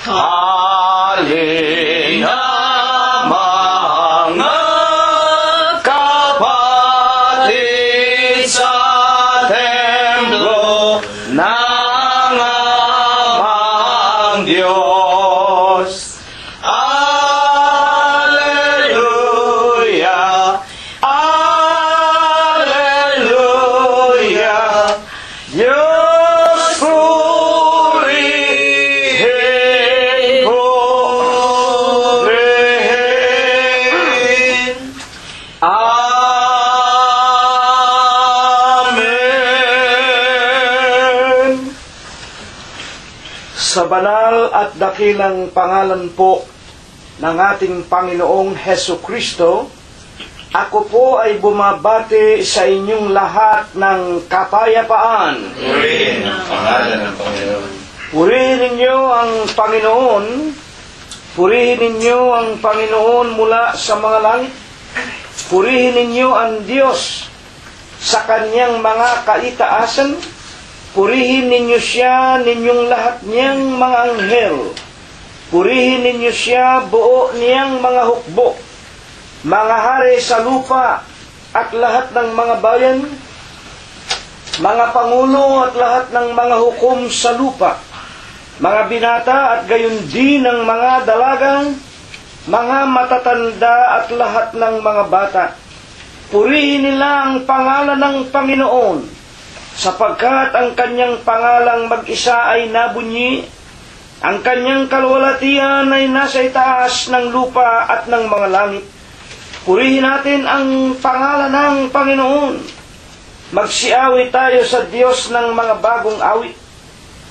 Halina mga kapatid sa templo ng amang Diyos. Alleluia, Alleluia, Diyos purihin, purihin. Amen. Sa banal at dakilang pangalan po ng ating Panginoong Hesus Kristo, ako po ay bumabati sa inyong lahat ng kapayapaan. Purihin ang pangalan ng Panginoon. Purihin ninyo ang Panginoon. Purihin ninyo ang Panginoon mula sa mga langit. Purihin ninyo ang Diyos sa kanyang mga kaitaasan. Purihin ninyo siya, ninyong lahat niyang mga anghel. Purihin ninyo siya, buo niyang mga hukbo, mga hari sa lupa at lahat ng mga bayan, mga pangulo at lahat ng mga hukom sa lupa, mga binata at gayon din ng mga dalagang, mga matatanda at lahat ng mga bata. Purihin nila ang pangalan ng Panginoon, sapagkat ang kanyang pangalang mag-isa ay nabunyi, ang kanyang kalwalatian ay nasa itaas ng lupa at ng mga langit. Purihin natin ang pangalan ng Panginoon. Magsiawit tayo sa Diyos ng mga bagong awit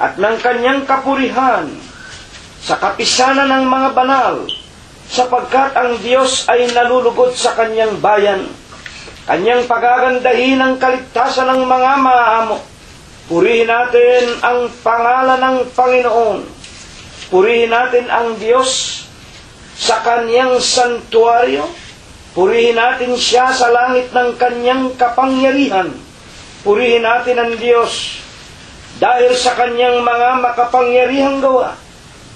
at ng kanyang kapurihan sa kapisanan ng mga banal, sapagkat ang Diyos ay nalulugod sa kanyang bayan. Kanyang pagagandahin ang kaligtasan ng mga maamo. Purihin natin ang pangalan ng Panginoon. Purihin natin ang Diyos sa kanyang santuaryo. Purihin natin siya sa langit ng kanyang kapangyarihan. Purihin natin ang Diyos dahil sa kanyang mga makapangyarihang gawa.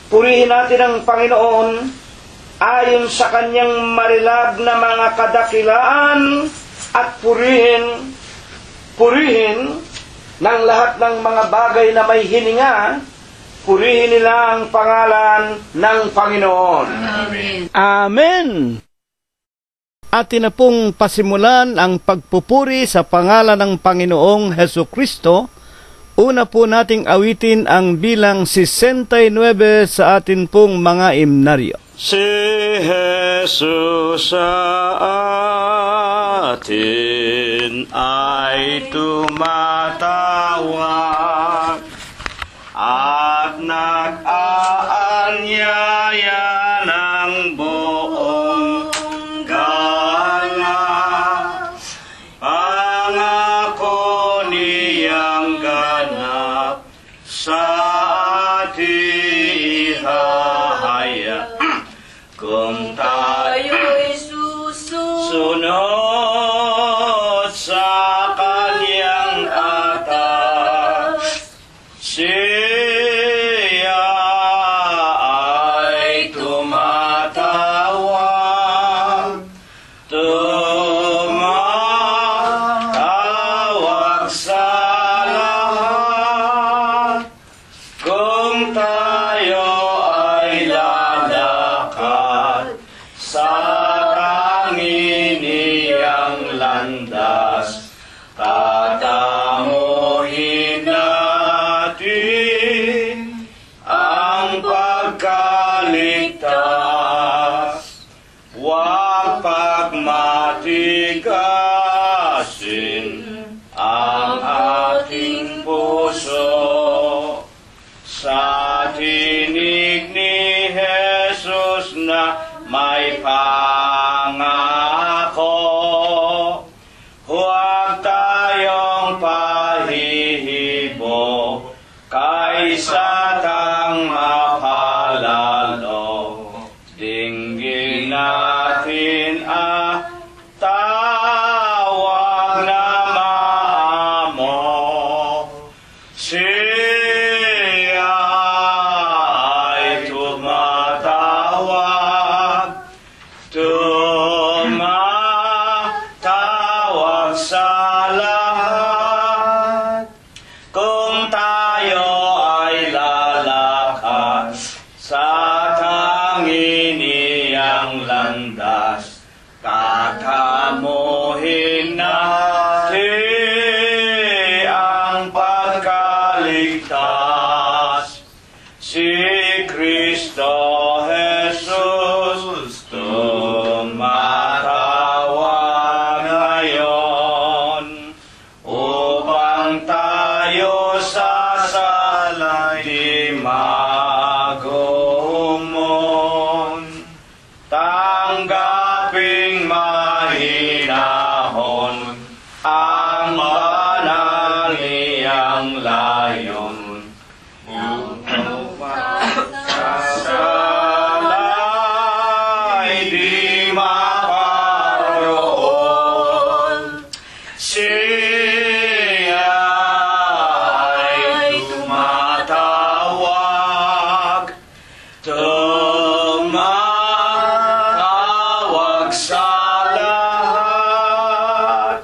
Purihin natin ang Panginoon ayon sa kanyang marilag na mga kadakilaan at purihin ng lahat ng mga bagay na may hininga. Purihin nila ang pangalan ng Panginoon. Amen. Amen. Atin na pong pasimulan ang pagpupuri sa pangalan ng Panginoong Hesus Kristo. Una po nating awitin ang bilang 69 sa atin pong mga himnaryo. Si Jesus sa atin ay tumatawag at nag-aanyaya ng buong galang. Pangako niyang ganap sa ating ihahaya kung tayo'y susunod sa kanyang atas. Siya ay tumatawag, tumatawag sa lahat. Kung tayo ay lalakad sa kanginiyang landas, tatamuhin natin ang pagkaligtas. Huwag pagmatigasin ang ating puso sa tinig ni Jesus na may pangako. Huwag tayong pahihibo kaysa tang mapalalo. Dinggin natin tawag na maamo. Siya ay upang tayo ay lalakas sa tanging niyang landas. Kakamuhin natin ang pagkaligtas. Si Kristo Jesus tumatawag ngayon upang tayo sa salay di magumon. Tanggaping mahinahon ang banal niyang layon. Salay di maparoon. Siya ay tumatawag. Tumatawag sa lahat.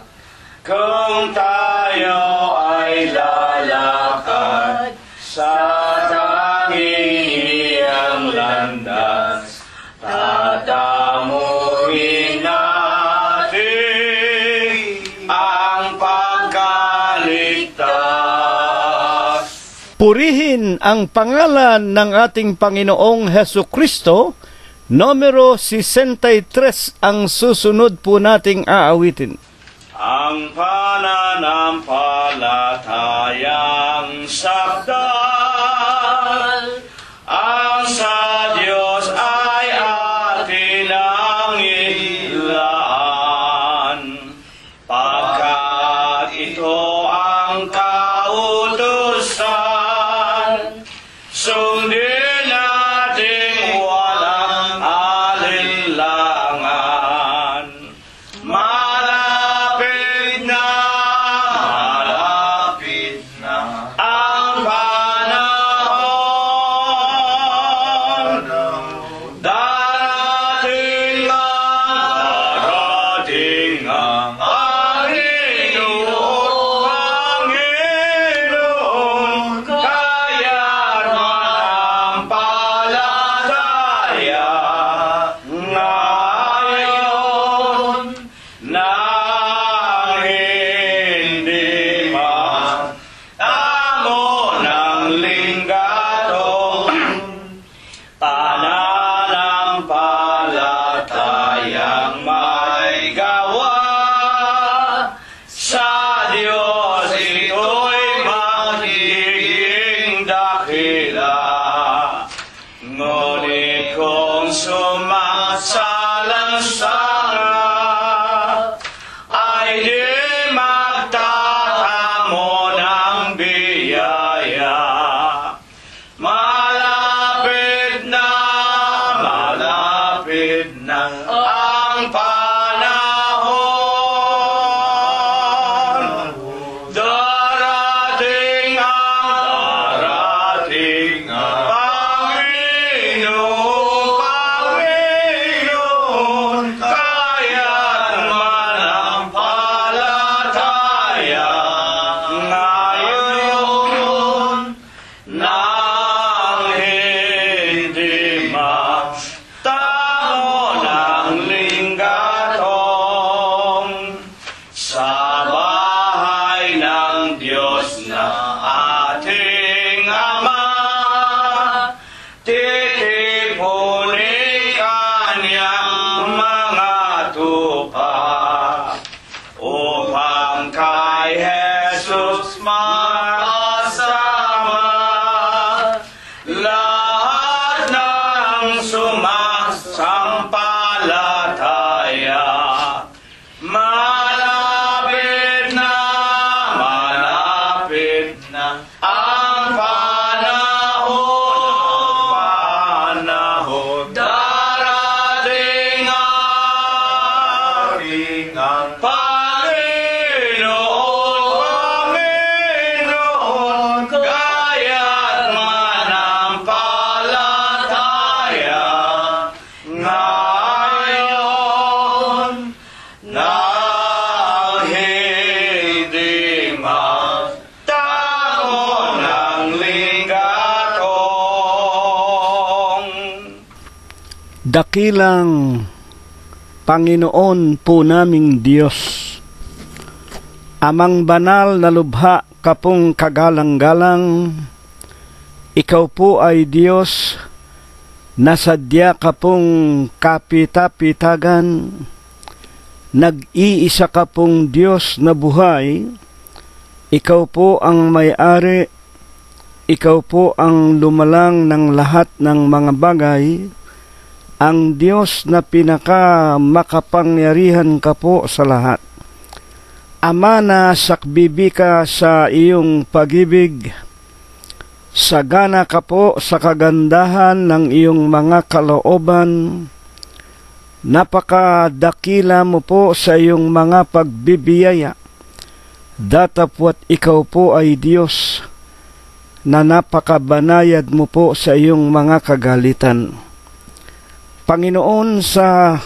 Kung tayo ay lalakad sa tanging landas, tatamuhin natin ang pagkaligtas. Purihin ang pangalan ng ating Panginoong Hesu Kristo. Numero 63 ang susunod po nating aawitin. Ang pananampalatayang sakdal, ang sa Diyos ay atin ang ilaan. Pagkat ito ang kautusan, sundin natin walang alinlangan. Malapit na ang panahon. Darating ang Panginoon, kaya't manampalataya ngayon na hindi matamo ng linggadong pananampalatayang may gawa sa Diyos. Ito'y magiging dakila. Ngunit kung sumasalang-sala ay di magtatamo ng biyaya. Malapit na ang panahon. Darating ang Panginoon, kaya't manampalataya ngayon nang hindi matamo ng linggatong sa bahay ng Diyos na ating Ama. Titipunin kanyang mga tupa upang kay Jesus makasama lahat ng sumasampalataya. Malapit na ang panahon. Darating ang Panginoon, kaya't manampalataya ngayon nang hindi matamo Dakilang Panginoon po naming Diyos, Amang banal na lubha kapong kagalang-galang, Ikaw po ay Diyos, nasadya kapong kapita-pitagan, nag-iisa kapong Diyos na buhay, Ikaw po ang may-ari, Ikaw po ang lumalang ng lahat ng mga bagay, ang Diyos na pinaka-makapangyarihan ka po sa lahat. Ama na sakbibi ka sa iyong pag-ibig, sagana ka po sa kagandahan ng iyong mga kalooban, napakadakila mo po sa iyong mga pagbibiyaya, datapwat ikaw po ay Diyos, na napakabanayad mo po sa iyong mga kagalitan. Panginoon, sa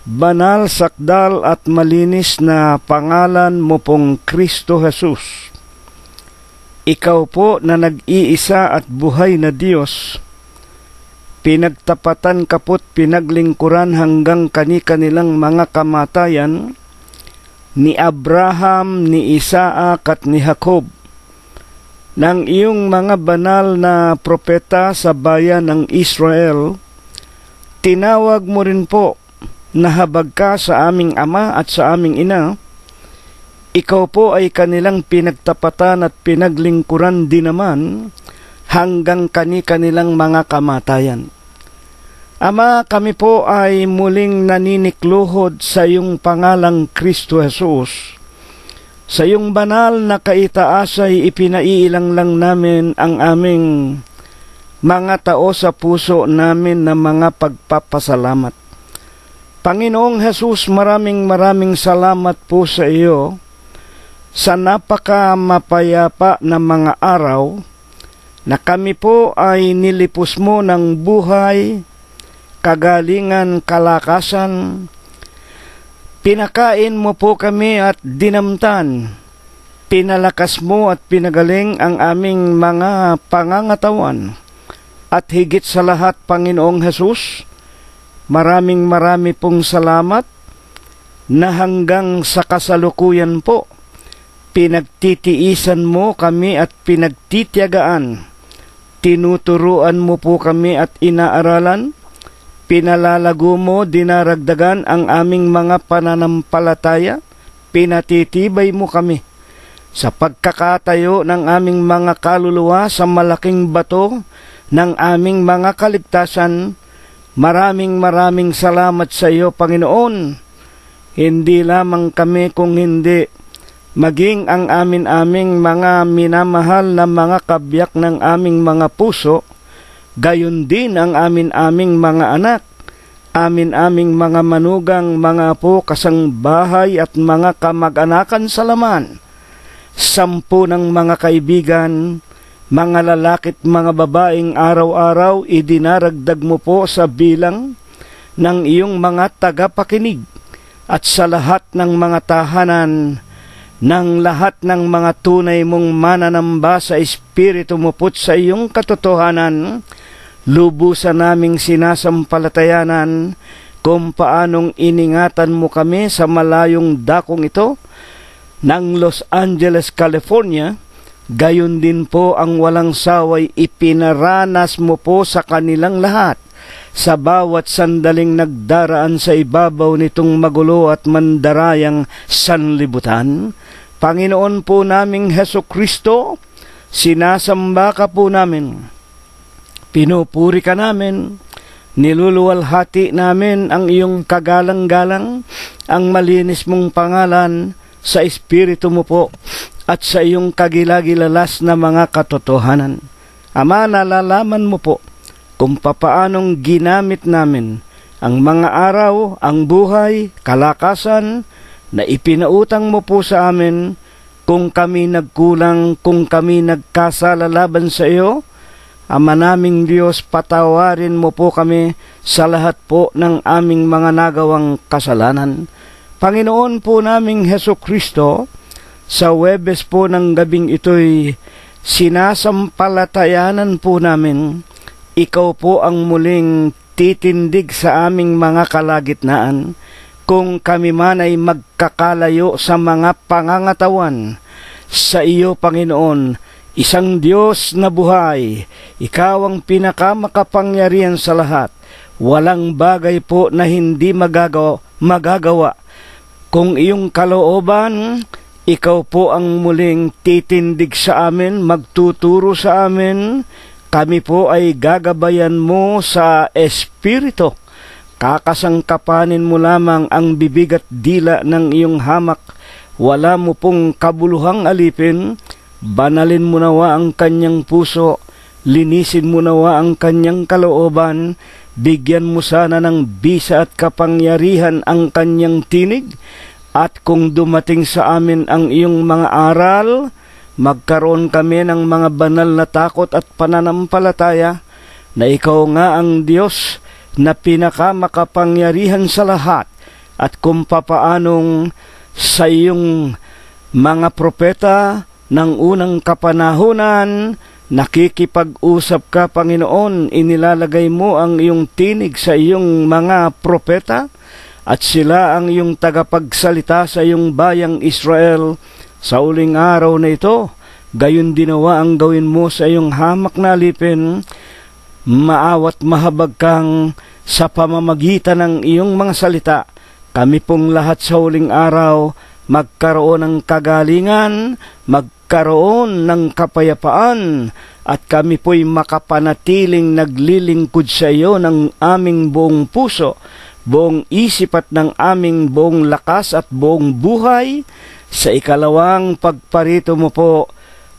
banal, sakdal at malinis na pangalan mo pong Kristo Jesus, Ikaw po na nag-iisa at buhay na Diyos, pinagtapatan kapo't pinaglingkuran hanggang kani-kanilang mga kamatayan ni Abraham, ni Isaac at ni Jacob, ng iyong mga banal na propeta sa bayan ng Israel. Tinawag mo rin po nahabag ka sa aming ama at sa aming ina. Ikaw po ay kanilang pinagtapatan at pinaglingkuran din naman hanggang kani-kanilang mga kamatayan. Ama, kami po ay muling naninikluhod sa iyong pangalang Kristo Jesus. Sa iyong banal na kaitaas ay ipinaiilang lang namin ang aming mga tao sa puso namin na mga pagpapasalamat. Panginoong Jesus, maraming salamat po sa iyo sa napaka-mapayapa na mga araw na kami po ay nilipos mo ng buhay, kagalingan, kalakasan. Pinakain mo po kami at dinamtan. Pinalakas mo at pinagaling ang aming mga pangangatawan. At higit sa lahat, Panginoong Jesus, marami pong salamat na hanggang sa kasalukuyan po, pinagtitiisan mo kami at pinagtitiyagaan. Tinuturuan mo po kami at inaaralan. Pinalalago mo, dinaragdagan ang aming mga pananampalataya. Pinatitibay mo kami sa pagkakatayo ng aming mga kaluluwa sa malaking bato ng aming mga kaligtasan. Maraming salamat sa iyo, Panginoon. Hindi lamang kami kung hindi maging ang aming mga minamahal na mga kabiyak ng aming mga puso, gayon din ang aming mga anak, aming mga manugang, mga apo, kasangbahay at mga kamag-anakan sa laman, 10 ng mga kaibigan, mga lalaki't mga babaeng araw-araw idinaragdag mo po sa bilang ng iyong mga tagapakinig at sa lahat ng mga tahanan ng lahat ng mga tunay mong mananamba sa Espiritu mo po sa iyong katotohanan. Lubusan naming sinasampalatayanan kung paanong iningatan mo kami sa malayong dakong ito ng Los Angeles, California. Gayon din po ang walang saway ipinaranas mo po sa kanilang lahat sa bawat sandaling nagdaraan sa ibabaw nitong magulo at mandarayang sanlibutan. Panginoon po naming Hesukristo, sinasamba ka po namin, pinupuri ka namin, niluluwalhati namin ang iyong kagalang-galang, ang malinis mong pangalan sa Espiritu mo po at sa iyong kagilagilalas na mga katotohanan. Ama, nalalaman mo po kung papaanong ginamit namin ang mga araw, ang buhay, kalakasan na ipinautang mo po sa amin. Kung kami nagkulang, kung kami nagkasala laban sa iyo, Ama naming Diyos, patawarin mo po kami sa lahat po ng aming mga nagawang kasalanan. Panginoon po naming Hesukristo, sa Huwebes po ng gabing ito'y sinasampalatayanan po namin, ikaw po ang muling magtitindig sa aming mga kalagitnaan, kung kami man ay magkakalayo sa mga pangangatawan. Sa iyo, Panginoon, isang Diyos na buhay, ikaw ang pinakamakapangyarihan sa lahat. Walang bagay po na hindi magagawa. Kung iyong kalooban, ikaw po ang muling titindig sa amin, magtuturo sa amin. Kami po ay gagabayan mo sa Espiritu. Kakasangkapanin mo lamang ang bibig at dila ng iyong hamak. Wala mo pong kabuluhang alipin. Banalin mo nawa ang kanyang puso. Linisin mo nawa ang kanyang kalooban. Bigyan mo sana ng bisa at kapangyarihan ang kanyang tinig. At kung dumating sa amin ang iyong mga aral, magkaroon kami ng mga banal na takot at pananampalataya na ikaw nga ang Diyos na pinakamakapangyarihan sa lahat, at kung papaanong sa iyong mga propeta ng unang kapanahunan nakikipag-usap ka, Panginoon, inilalagay mo ang iyong tinig sa iyong mga propeta at sila ang iyong tagapagsalita sa iyong bayang Israel sa uling araw na ito. Gayon dinawa ang gawin mo sa iyong hamak na alipin. Maawat mahabag kang sa pamamagitan ng iyong mga salita. Kami pong lahat sa huling araw magkaroon ng kagalingan, magkaroon ng kapayapaan, at kami po'y makapanatiling naglilingkod sa iyo ng aming buong puso, buong isip at ng aming buong lakas at buong buhay. Sa ikalawang pagparito mo po,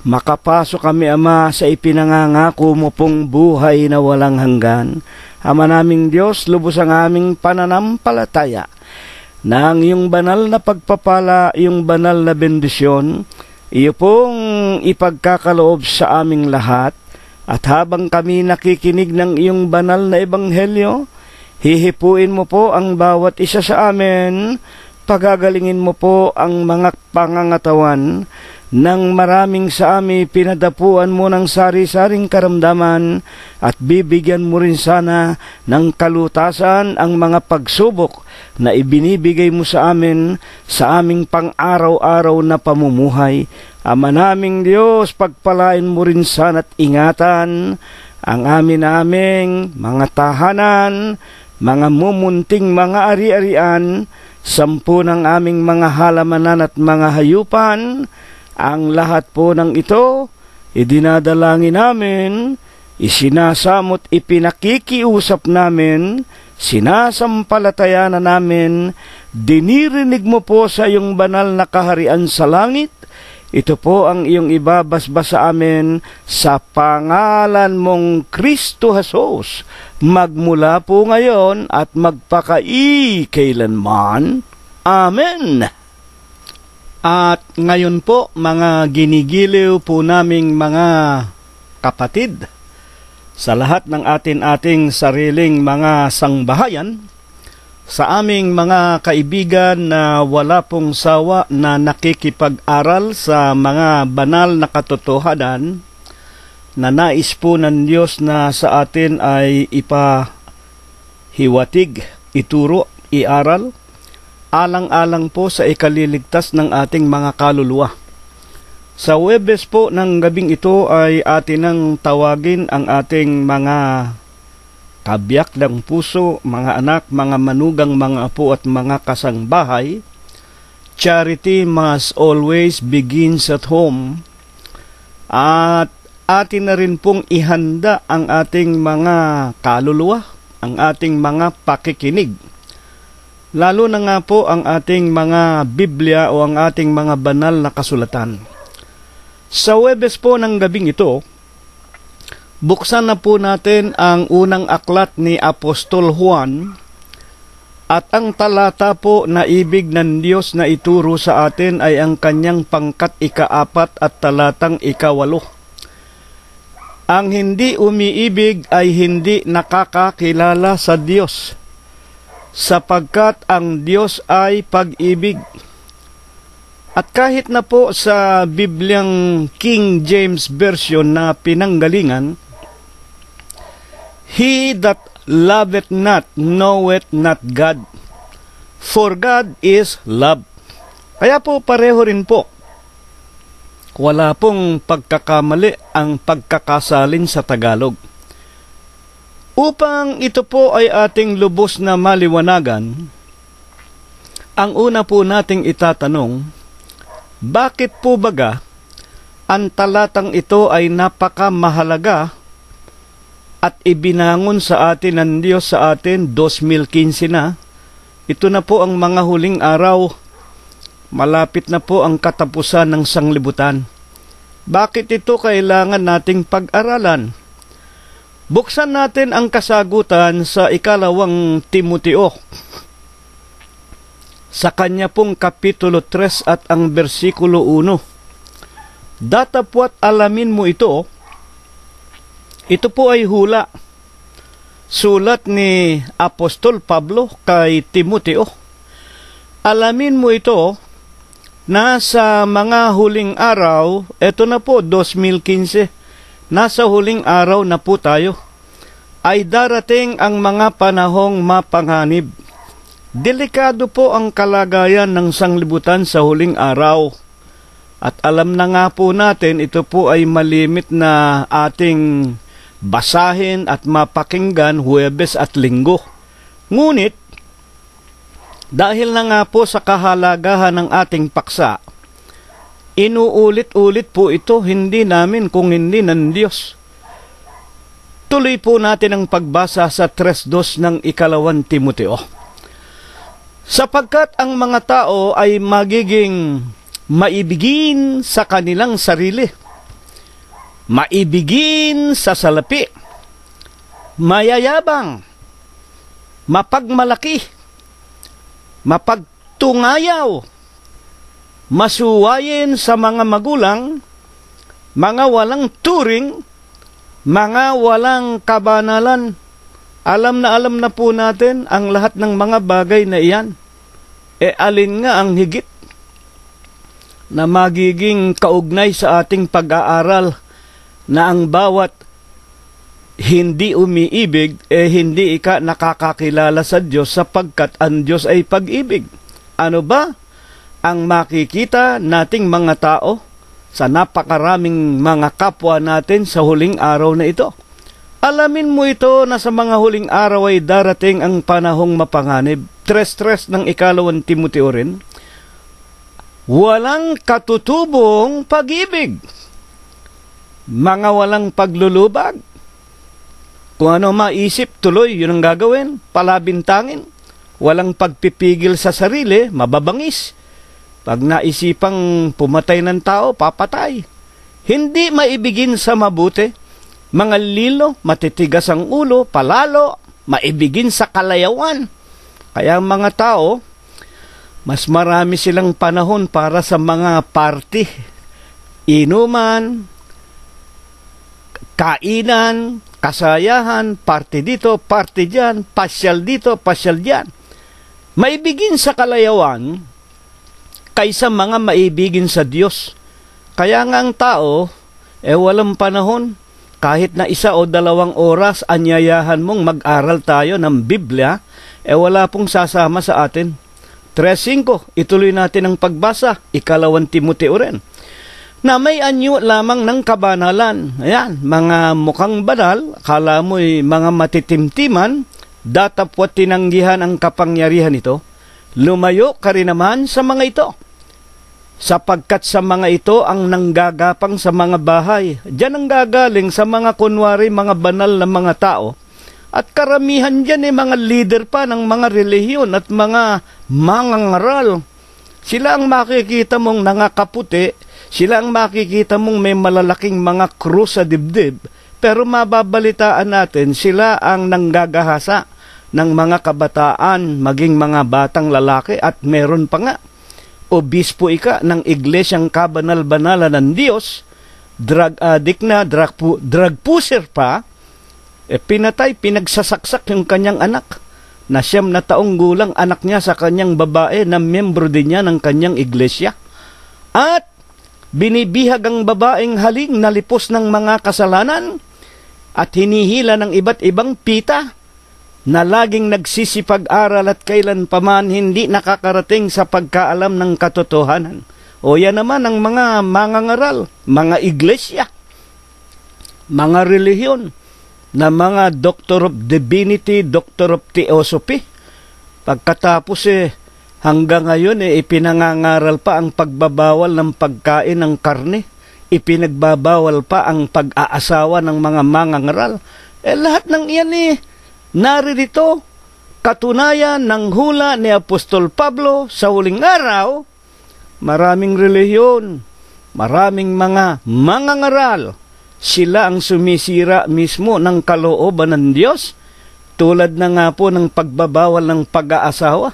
makapasok kami, Ama, sa ipinangangako mo pong buhay na walang hanggan. Ama naming Diyos, lubos ang aming pananampalataya na ang iyong banal na pagpapala, iyong banal na bendisyon, iyo pong ipagkakaloob sa aming lahat. At habang kami nakikinig ng iyong banal na ebanghelyo, hihipuin mo po ang bawat isa sa amin, pagagalingin mo po ang mga pangangatawan nang maraming sa amin pinadapuan mo ng sari-saring karamdaman, at bibigyan mo rin sana ng kalutasan ang mga pagsubok na ibinibigay mo sa amin sa aming pang-araw-araw na pamumuhay. Ama naming Diyos, pagpalain mo rin sana't ingatan ang aming mga tahanan, mga mumunting mga ari-arian, 10 ng aming mga halamanan at mga hayupan. Ang lahat po ng ito, idinadalangin namin, isinasamot, ipinakikiusap namin, sinasampalataya na namin, dinirinig mo po sa iyong banal na kaharian sa langit. Ito po ang iyong ibabasbas sa amin sa pangalan mong Kristo Jesus, magmula po ngayon at magpakailanman. Amen. At ngayon po, mga ginigiliw po naming mga kapatid, sa lahat ng ating sariling mga sangbahayan, sa aming mga kaibigan na wala pong sawa na nakikipag-aral sa mga banal na katotohanan na nais po ng Diyos na sa atin ay ipahiwatig, ituro, iaral, alang-alang po sa ikaliligtas ng ating mga kaluluwa. Sa Huwebes po ng gabing ito ay atin ang tawagin ang ating mga kabiyak ng puso, mga anak, mga manugang, mga apo at mga kasangbahay. Charity must always begins at home. At atin na rin pong ihanda ang ating mga kaluluwa, ang ating mga pakikinig. Lalo na nga po ang ating mga Biblia o ang ating mga banal na kasulatan. Sa Huwebes po ng gabing ito, buksan na po natin ang unang aklat ni Apostol Juan, at ang talata po na ibig ng Diyos na ituro sa atin ay ang kanyang pangkat 4 at talatang 8. Ang hindi umiibig ay hindi nakakakilala sa Diyos, sapagkat ang Diyos ay pag-ibig. At kahit na po sa Bibliang King James Version na pinanggalingan, He that loveth not, knoweth not God. For God is love. Kaya po pareho rin po. Wala pong pagkakamali ang pagkakasalin sa Tagalog. Upang ito po ay ating lubos na maliwanagan, ang una po nating itatanong, bakit po baga ang talatang ito ay napakamahalaga at ibinangon sa atin ng Diyos sa atin 2015 na? Ito na po ang mga huling araw, malapit na po ang katapusan ng sanglibutan. Bakit ito kailangan nating pag-aralan? Buksan natin ang kasagutan sa 2 Timoteo. Sa kanya pong Kapitulo 3 at ang versikulo 1. Datapwat alamin mo ito. Ito po ay hula. Sulat ni Apostol Pablo kay Timoteo. Alamin mo ito na sa mga huling araw, ito na po 2015, nasa huling araw na po tayo, ay darating ang mga panahong mapanganib. Delikado po ang kalagayan ng sanglibutan sa huling araw. At alam na nga po natin, ito po ay malimit na ating basahin at mapakinggan Huwebes at Linggo. Ngunit, dahil na nga po sa kahalagahan ng ating paksa, inuulit-ulit po ito, hindi namin kung hindi ng Diyos. Tuloy po natin ang pagbasa sa 3:2 ng 2 Timoteo. Sapagkat ang mga tao ay magiging maibigin sa kanilang sarili, maibigin sa salapi, mayayabang, mapagmalaki, mapagtungayaw, masuwayin sa mga magulang, mga walang turing, mga walang kabanalan. Alam na po natin ang lahat ng mga bagay na iyan. Alin nga ang higit na magiging kaugnay sa ating pag-aaral na ang bawat hindi umiibig, hindi nakakakilala sa Diyos sapagkat ang Diyos ay pag-ibig. Ano ba ang makikita nating mga tao sa napakaraming mga kapwa natin sa huling araw na ito? Alamin mo ito na sa mga huling araw ay darating ang panahong mapanganib. 3:3 ng 2 Timoteo rin. Walang katutubong pag-ibig, mga walang paglulubag. Kung ano maisip, tuloy, yun ang gagawin, palabintangin. Walang pagpipigil sa sarili, mababangis. Pag naisipang pumatay ng tao, papatay. Hindi maibigin sa mabuti. Mga lilo, matitigas ang ulo, palalo, maibigin sa kalayawan. Kaya ang mga tao, mas marami silang panahon para sa mga party, inuman, kainan, kasayahan, party dito, party dyan, pasyal dito, pasyal dyan. Maibigin sa kalayawan kaysa mga maibigin sa Diyos. Kaya nga ang tao, walang panahon. Kahit na 1 o 2 oras, anyayahan mong mag-aral tayo ng Biblia, wala pong sasama sa atin. 3:5, ituloy natin ang pagbasa, 2 Timoteo rin, na may anyo lamang ng kabanalan. Ayan, mga mukhang banal, akala mo'y mga matitimtiman, datapwat tinanggihan ang kapangyarihan ito. Lumayo ka rin naman sa mga ito. Sapagkat sa mga ito ang nanggagapang sa mga bahay. Diyan ang gagaling sa mga kunwari mga banal na mga tao. At karamihan diyan mga leader pa ng mga relihiyon at mga mangangaral. Sila ang makikita mong nangakaputi, sila ang makikita mong may malalaking mga krus sa dibdib, pero mababalitaan natin sila ang nanggagahasa ng mga kabataan, maging mga batang lalaki, at meron pa nga, obispo ng iglesyang kabanal-banalan ng Diyos, drug addict na, drug pusher pa, pinatay, pinagsasaksak yung kanyang anak, na 9 na taong gulang anak niya sa kanyang babae na miyembro din niya ng kanyang iglesia. At binibihag ang babaeng haling nalipos ng mga kasalanan at hinihila ng iba't ibang pita na laging nagsisipag-aral at kailan paman hindi nakakarating sa pagkaalam ng katotohanan. O yan naman ang mga mangangaral, mga iglesia, mga relihiyon, na mga Doctor of Divinity, Doctor of Theosophy. Pagkatapos hanggang ngayon ipinangangaral pa ang pagbabawal ng pagkain ng karne. Ipinagbabawal pa ang pag-aasawa ng mga mangangaral. Lahat ng iyan naririto, katunayan ng hula ni Apostol Pablo sa huling araw. Maraming relihiyon, maraming mga mangangaral, sila ang sumisira mismo ng kalooban ng Diyos, tulad na nga po ng pagbabawal ng pag-aasawa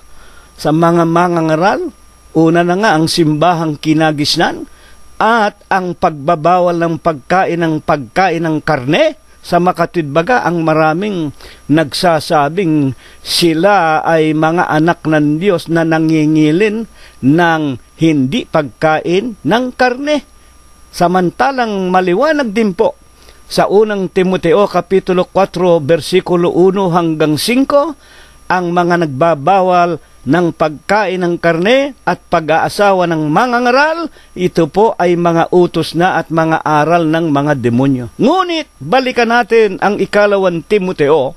sa mga mangangaral. Una na nga ang simbahang kinagisnan, at ang pagbabawal ng pagkain ng karne. Sa makatwidbaga, ang maraming nagsasabing sila ay mga anak ng Diyos na nangingilin ng hindi pagkain ng karne. Samantalang maliwanag din po sa unang Timoteo Kapitulo 4, versikulo 1 hanggang 5, ang mga nagbabawal ng pagkain ng karne at pag-aasawa ng mangangaral, ito po ay mga utos na at mga aral ng mga demonyo. Ngunit, balikan natin ang 2 Timoteo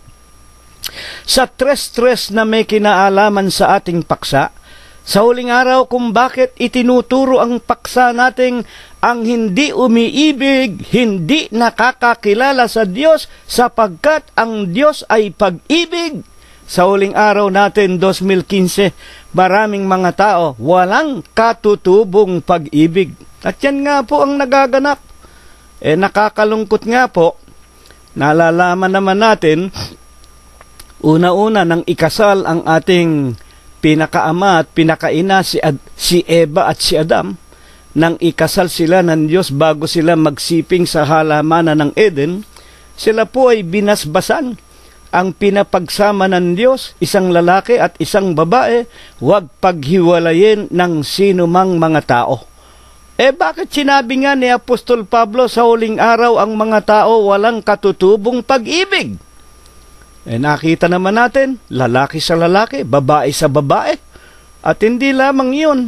sa 3:3 na may kinaalaman sa ating paksa. Sa huling araw kung bakit itinuturo ang paksa nating ang hindi umiibig, hindi nakakakilala sa Diyos, sapagkat ang Diyos ay pag-ibig. Sa huling araw natin, 2015, maraming mga tao walang katutubong pag-ibig. At yan nga po ang nagaganap. Nakakalungkot nga po, nalalaman naman natin, una-una nang ikasal ang ating pinakaama at pinakaina si Eva at si Adam, nang ikasal sila ng Diyos bago sila magsiping sa halamanan ng Eden, sila po ay binasbasan. Ang pinapagsama ng Diyos, isang lalaki at isang babae, huwag paghiwalayin ng sino mang mga tao. Bakit sinabi nga ni Apostol Pablo sa huling araw ang mga tao walang katutubong pag-ibig? Nakita naman natin, lalaki sa lalaki, babae sa babae. At hindi lamang yun.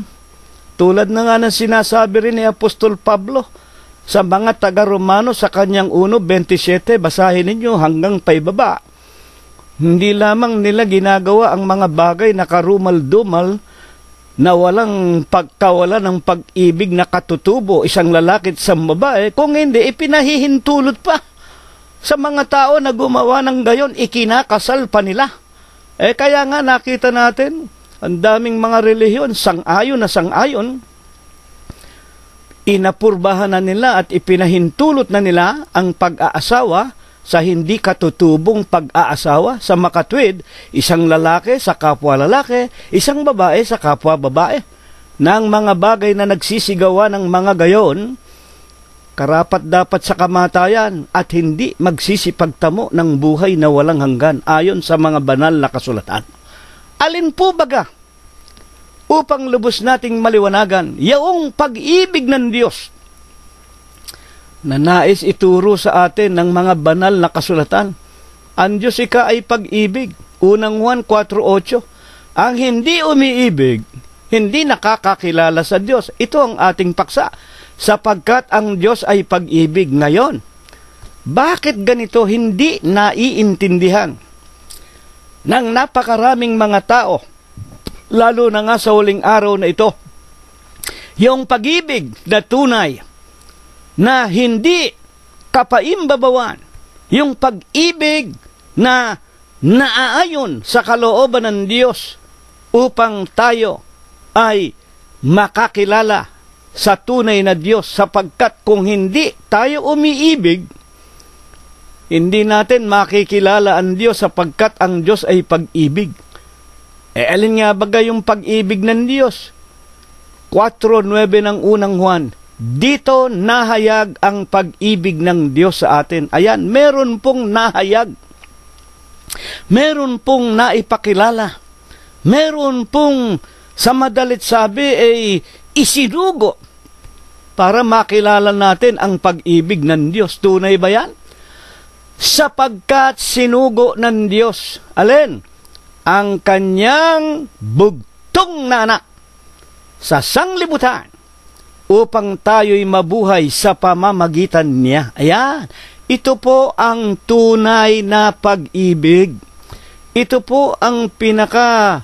Tulad na nga ng sinasabi rin ni Apostol Pablo sa mga taga-Romano sa kanyang 1:27, basahin ninyo hanggang paibaba. Hindi lamang nila ginagawa ang mga bagay na karumal-dumal na walang pagkawala ng pag-ibig na katutubo, isang lalaki at isang babae, kung hindi, ipinahihintulot pa sa mga tao na gumawa ng gayon, ikinakasal pa nila. Kaya nga nakita natin, ang daming mga relihiyon, sang-ayon na sang-ayon, inapurbahan na nila at ipinahintulot na nila ang pag-aasawa sa hindi katutubong pag-aasawa. Sa makatwid, isang lalaki sa kapwa lalaki, isang babae sa kapwa babae. Nang mga bagay na nagsisigawa ng mga gayon, karapat dapat sa kamatayan at hindi magsisipagtamo ng buhay na walang hanggan ayon sa mga banal na kasulatan. Alin po baga? Upang lubos nating maliwanagan, yaong pag-ibig ng Diyos na nais ituro sa atin ng mga banal na kasulatan. Ang Diyos ay pag-ibig. Unang Juan 4:8. Ang hindi umiibig, hindi nakakakilala sa Diyos. Ito ang ating paksa, sapagkat ang Diyos ay pag-ibig. Ngayon, bakit ganito hindi naiintindihan ng napakaraming mga tao, lalo na nga sa huling araw na ito? Yung pag-ibig na tunay, na hindi kapaimbabawan, yung pag-ibig na naaayon sa kalooban ng Diyos upang tayo ay makakilala sa tunay na Diyos, sapagkat kung hindi tayo umiibig, hindi natin makikilala ang Diyos, sapagkat ang Diyos ay pag-ibig. Alin nga ba yung pag-ibig ng Diyos? 4:9 ng unang Juan. Dito nahayag ang pag-ibig ng Diyos sa atin. Ayan, meron pong nahayag. Meron pong naipakilala. Meron pong, sa madalit sabi, isinugo para makilala natin ang pag-ibig ng Diyos. Tunay ba yan? sapagkat sinugo ng Diyos, alin? Ang kanyang bugtong na anak sa sanglibutan upang tayo'y mabuhay sa pamamagitan niya. Ayan, ito po ang tunay na pag-ibig. Ito po ang pinaka-suheto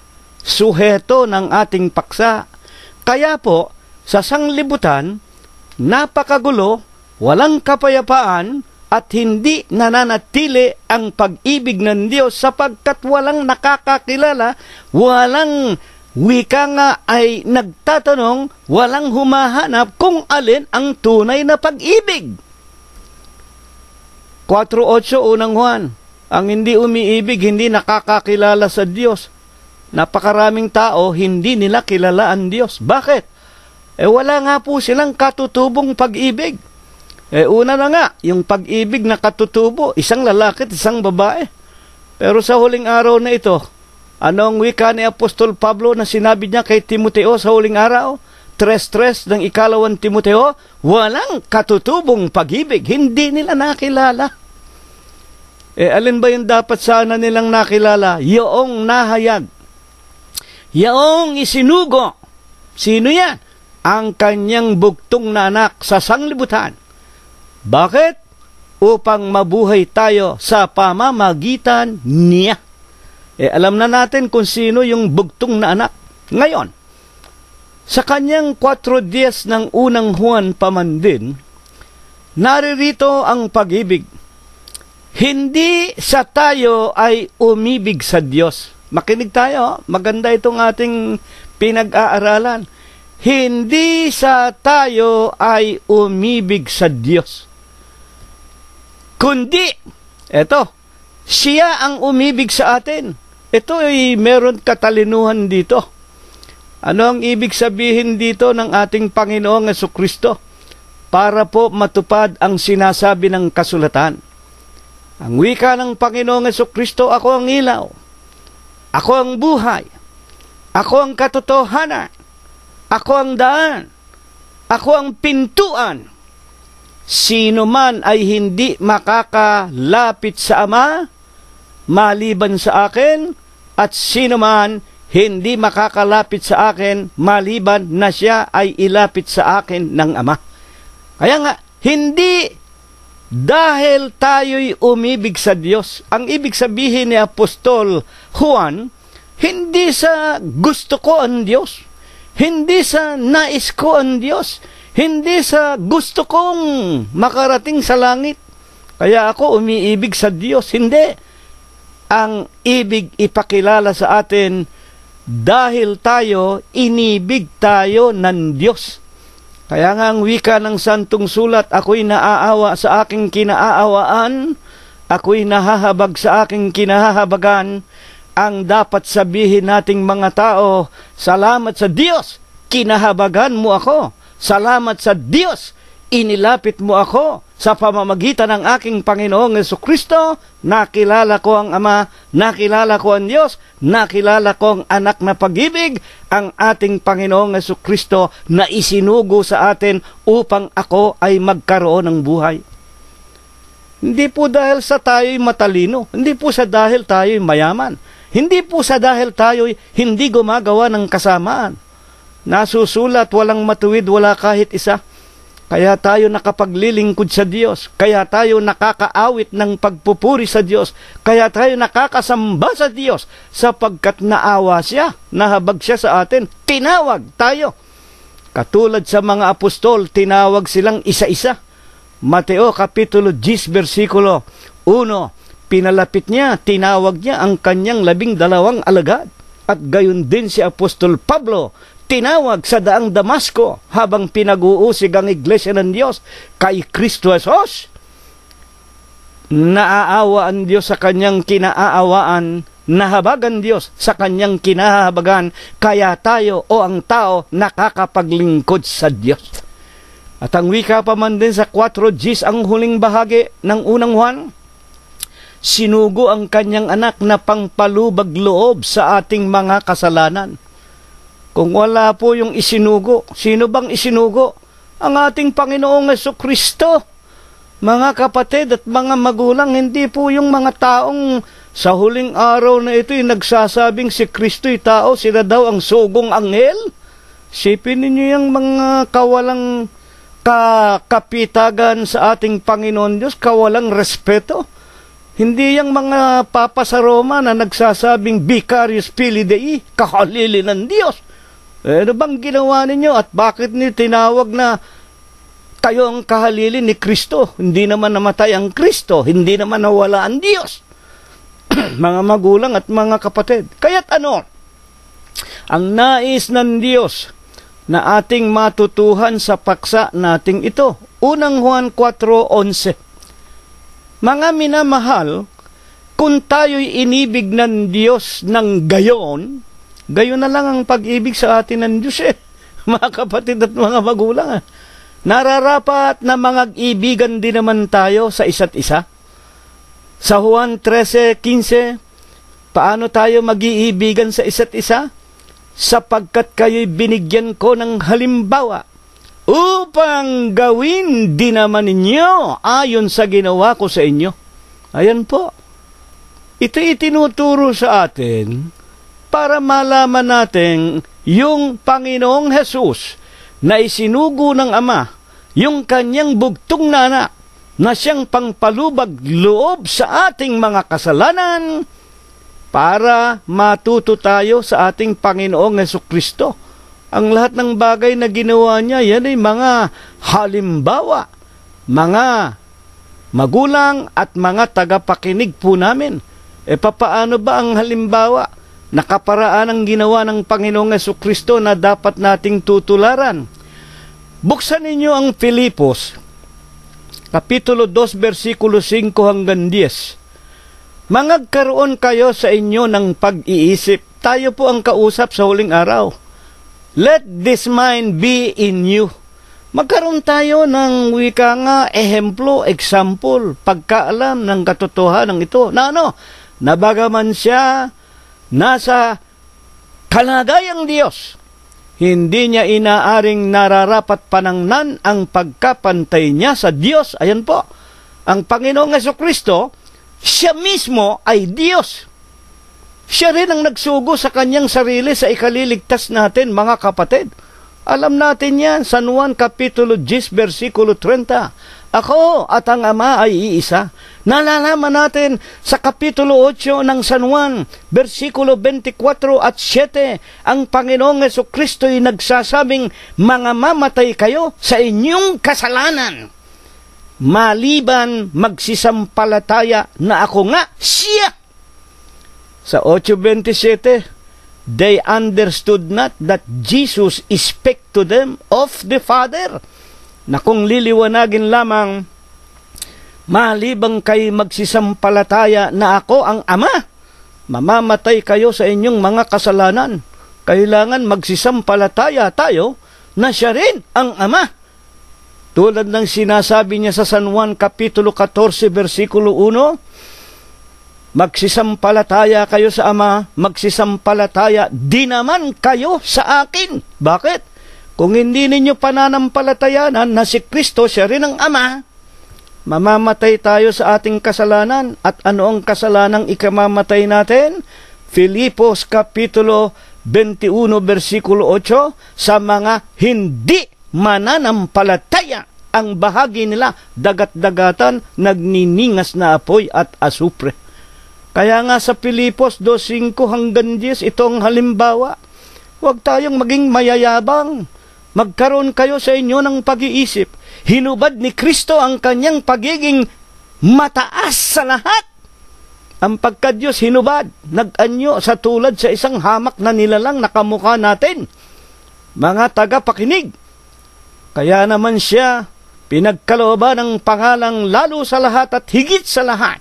ng ating paksa. Kaya po, sa sanglibutan, napakagulo, walang kapayapaan, at hindi nananatili ang pag-ibig ng Diyos sapagkat walang nakakakilala, walang wika nga ay nagtatanong, walang humahanap kung alin ang tunay na pag-ibig. 4:8 unang Juan, ang hindi umiibig, hindi nakakakilala sa Diyos. Napakaraming tao, hindi nila kilala ang Diyos. Bakit? Wala nga po silang katutubong pag-ibig. Una na nga, yung pag-ibig na katutubo, isang lalaki at isang babae. Pero sa huling araw na ito, anong wika ni Apostol Pablo na sinabi niya kay Timoteo sa huling araw? 3:3 ng ikalawang Timoteo, walang katutubong pag-ibig, hindi nila nakilala. Alin ba yung dapat sana nilang nakilala? Yoong nahayag, yoong isinugo. Sino yan? Ang kanyang bugtong na anak sa sanglibutan. Bakit? Upang mabuhay tayo sa pamamagitan niya. Alam na natin kung sino yung bugtong na anak. Ngayon, sa kanyang 4:10 ng unang Juan pa man din, naririto ang pag-ibig. Hindi sa tayo ay umibig sa Diyos. Makinig tayo, maganda itong ating pinag-aaralan. Hindi sa tayo ay umibig sa Diyos, kundi, siya ang umibig sa atin. Ito ay meron katalinuhan dito. Ano ang ibig sabihin dito ng ating Panginoong Jesucristo? Para po matupad ang sinasabi ng kasulatan. Ang wika ng Panginoong Jesucristo, ako ang ilaw, ako ang buhay, ako ang katotohanan, ako ang daan, ako ang pintuan. Sino man ay hindi makakalapit sa Ama maliban sa akin, at sino man hindi makakalapit sa akin maliban na siya ay ilapit sa akin ng Ama. Kaya nga, hindi dahil tayo'y umibig sa Diyos. Ang ibig sabihin ni Apostol Juan, hindi sa gusto ko ang Diyos, hindi sa nais ko ang Diyos, hindi sa gusto kong makarating sa langit, kaya ako umiibig sa Diyos. Hindi. Ang ibig ipakilala sa atin dahil tayo, inibig tayo ng Diyos. Kaya nga ang wika ng Santong Sulat, ako'y naaawa sa aking kinaaawaan, ako'y nahahabag sa aking kinahahabagan. Ang dapat sabihin nating mga tao, salamat sa Diyos, kinahabagan mo ako. Salamat sa Diyos, inilapit mo ako sa pamamagitan ng aking Panginoong Jesucristo. Nakilala ko ang Ama, nakilala ko ang Diyos, nakilala ko ang anak na pag-ibig, ang ating Panginoong Jesucristo na isinugo sa atin upang ako ay magkaroon ng buhay. Hindi po dahil sa tayo'y matalino, hindi po sa dahil tayo'y mayaman, hindi po sa dahil tayo'y hindi gumagawa ng kasamaan. Nasusulat, walang matuwid, wala kahit isa. Kaya tayo nakapaglilingkod sa Diyos. Kaya tayo nakakaawit ng pagpupuri sa Diyos. Kaya tayo nakakasamba sa Diyos. Sapagkat naawa siya, nahabag siya sa atin. Tinawag tayo. Katulad sa mga apostol, tinawag silang isa-isa. Mateo Kapitulo 10, versikulo 1. Pinalapit niya, tinawag niya ang kanyang 12 alagad. At gayon din si Apostol Pablo, tinawag sa daang Damasco habang pinag-uusig ang iglesia ng Diyos kay Kristo Jesus. Naaawa ang Diyos sa kanyang kinaaawaan, nahabagan Diyos sa kanyang kinahabagan, kaya tayo o ang tao nakakapaglingkod sa Diyos. At ang wika pa man din sa 4:10 ang huling bahagi ng unang Juan, sinugo ang kanyang anak na pangpalubag loob sa ating mga kasalanan. Kung wala po yung isinugo, sino bang isinugo? Ang ating Panginoong Jesucristo. Mga kapatid at mga magulang, hindi po yung mga taong sa huling araw na ito'y nagsasabing si Kristo'y tao, sila daw ang sugong anghel. Sipin ninyo yung mga kawalang kapitagan sa ating Panginoon Diyos, kawalang respeto. Hindi yung mga papa sa Roma na nagsasabing Vicarius Filii Dei, kahalili ng Diyos. Ano bang ginawa ninyo at bakit niyo tinawag na kayo ang kahalili ni Kristo? Hindi naman namatay ang Kristo, hindi naman nawala ang Diyos. Mga magulang at mga kapatid. Kaya't ano? Ang nais ng Diyos na ating matutuhan sa paksa nating ito. Unang Juan 4:11. Mga minamahal, kung tayo'y inibig ng Diyos ng gayon, gayon na lang ang pag-ibig sa atin ng Diyos mga kapatid at mga magulang. Nararapat na mga ibigan din naman tayo sa isa't isa. Sa Juan 13:15, paano tayo mag-iibigan sa isa't isa? Sapagkat kayo'y binigyan ko ng halimbawa upang gawin din naman ninyo ayon sa ginawa ko sa inyo. Ayan po. Ito itinuturo sa atin para malaman natin yung Panginoong Hesus na isinugo ng Ama, yung kanyang bugtong na anak, na siyang pangpalubag loob sa ating mga kasalanan para matuto tayo sa ating Panginoong Hesukristo. Ang lahat ng bagay na ginawa niya, yan ay mga halimbawa, mga magulang at mga tagapakinig po namin. Papaano ba ang halimbawa? Nakaparaan ang ginawa ng Panginoong Hesukristo na dapat nating tutularan. Buksan ninyo ang Filipos, Kapitulo 2, versikulo 5 hanggang 10. Mangagkaroon kayo sa inyo ng pag-iisip. Tayo po ang kausap sa huling araw. Let this mind be in you. Magkaroon tayo ng wika nga, ehemplo, example, pagkaalam ng katotohanan ito. Na bagaman siya nasa kalagayang Diyos, hindi niya inaaring nararapat panangnan ang pagkapantay niya sa Diyos. Ayan po, ang Panginoong Hesukristo, siya mismo ay Diyos. Siya rin ang nagsugo sa kanyang sarili sa ikaliligtas natin, mga kapatid. Alam natin yan, San Juan Kapitulo 10, versikulo 30. Ako at ang Ama ay iisa. Nalalaman natin sa Kapitulo 8 ng San Juan, versikulo 24 at 7, ang Panginoong Hesukristo ay nagsasabing, mga mamatay kayo sa inyong kasalanan, maliban magsisampalataya na ako nga siya. Sa 8:27, they understood not that Jesus spake to them of the Father. Na kung liliwanagin lamang, malibang kay magsisampalataya na ako ang Ama, mamamatay kayo sa inyong mga kasalanan. Kailangan magsisampalataya tayo na siya rin ang Ama. Tulad ng sinasabi niya sa San Juan Kapitulo 14, versikulo 1, magsisampalataya kayo sa Ama, magsisampalataya di naman kayo sa akin. Bakit? Kung hindi ninyo pananampalatayanan na si Kristo, siya rin ang Ama, mamamatay tayo sa ating kasalanan. At ano ang kasalanang ikamamatay natin? Filipos Kapitulo 21, versikulo 8, sa mga hindi mananampalataya, ang bahagi nila dagat-dagatan, nagniningas na apoy at asupre. Kaya nga sa Filipos 2:5 hanggang 10, itong halimbawa. Huwag tayong maging mayayabang. Magkaroon kayo sa inyo ng pag-iisip. Hinubad ni Kristo ang kanyang pagiging mataas sa lahat. Ang pagka-Diyos hinubad, nag-anyo sa tulad sa isang hamak na nilalang nakamukha natin. Mga tagapakinig, kaya naman siya pinagkalooban ng pangalang lalo sa lahat at higit sa lahat,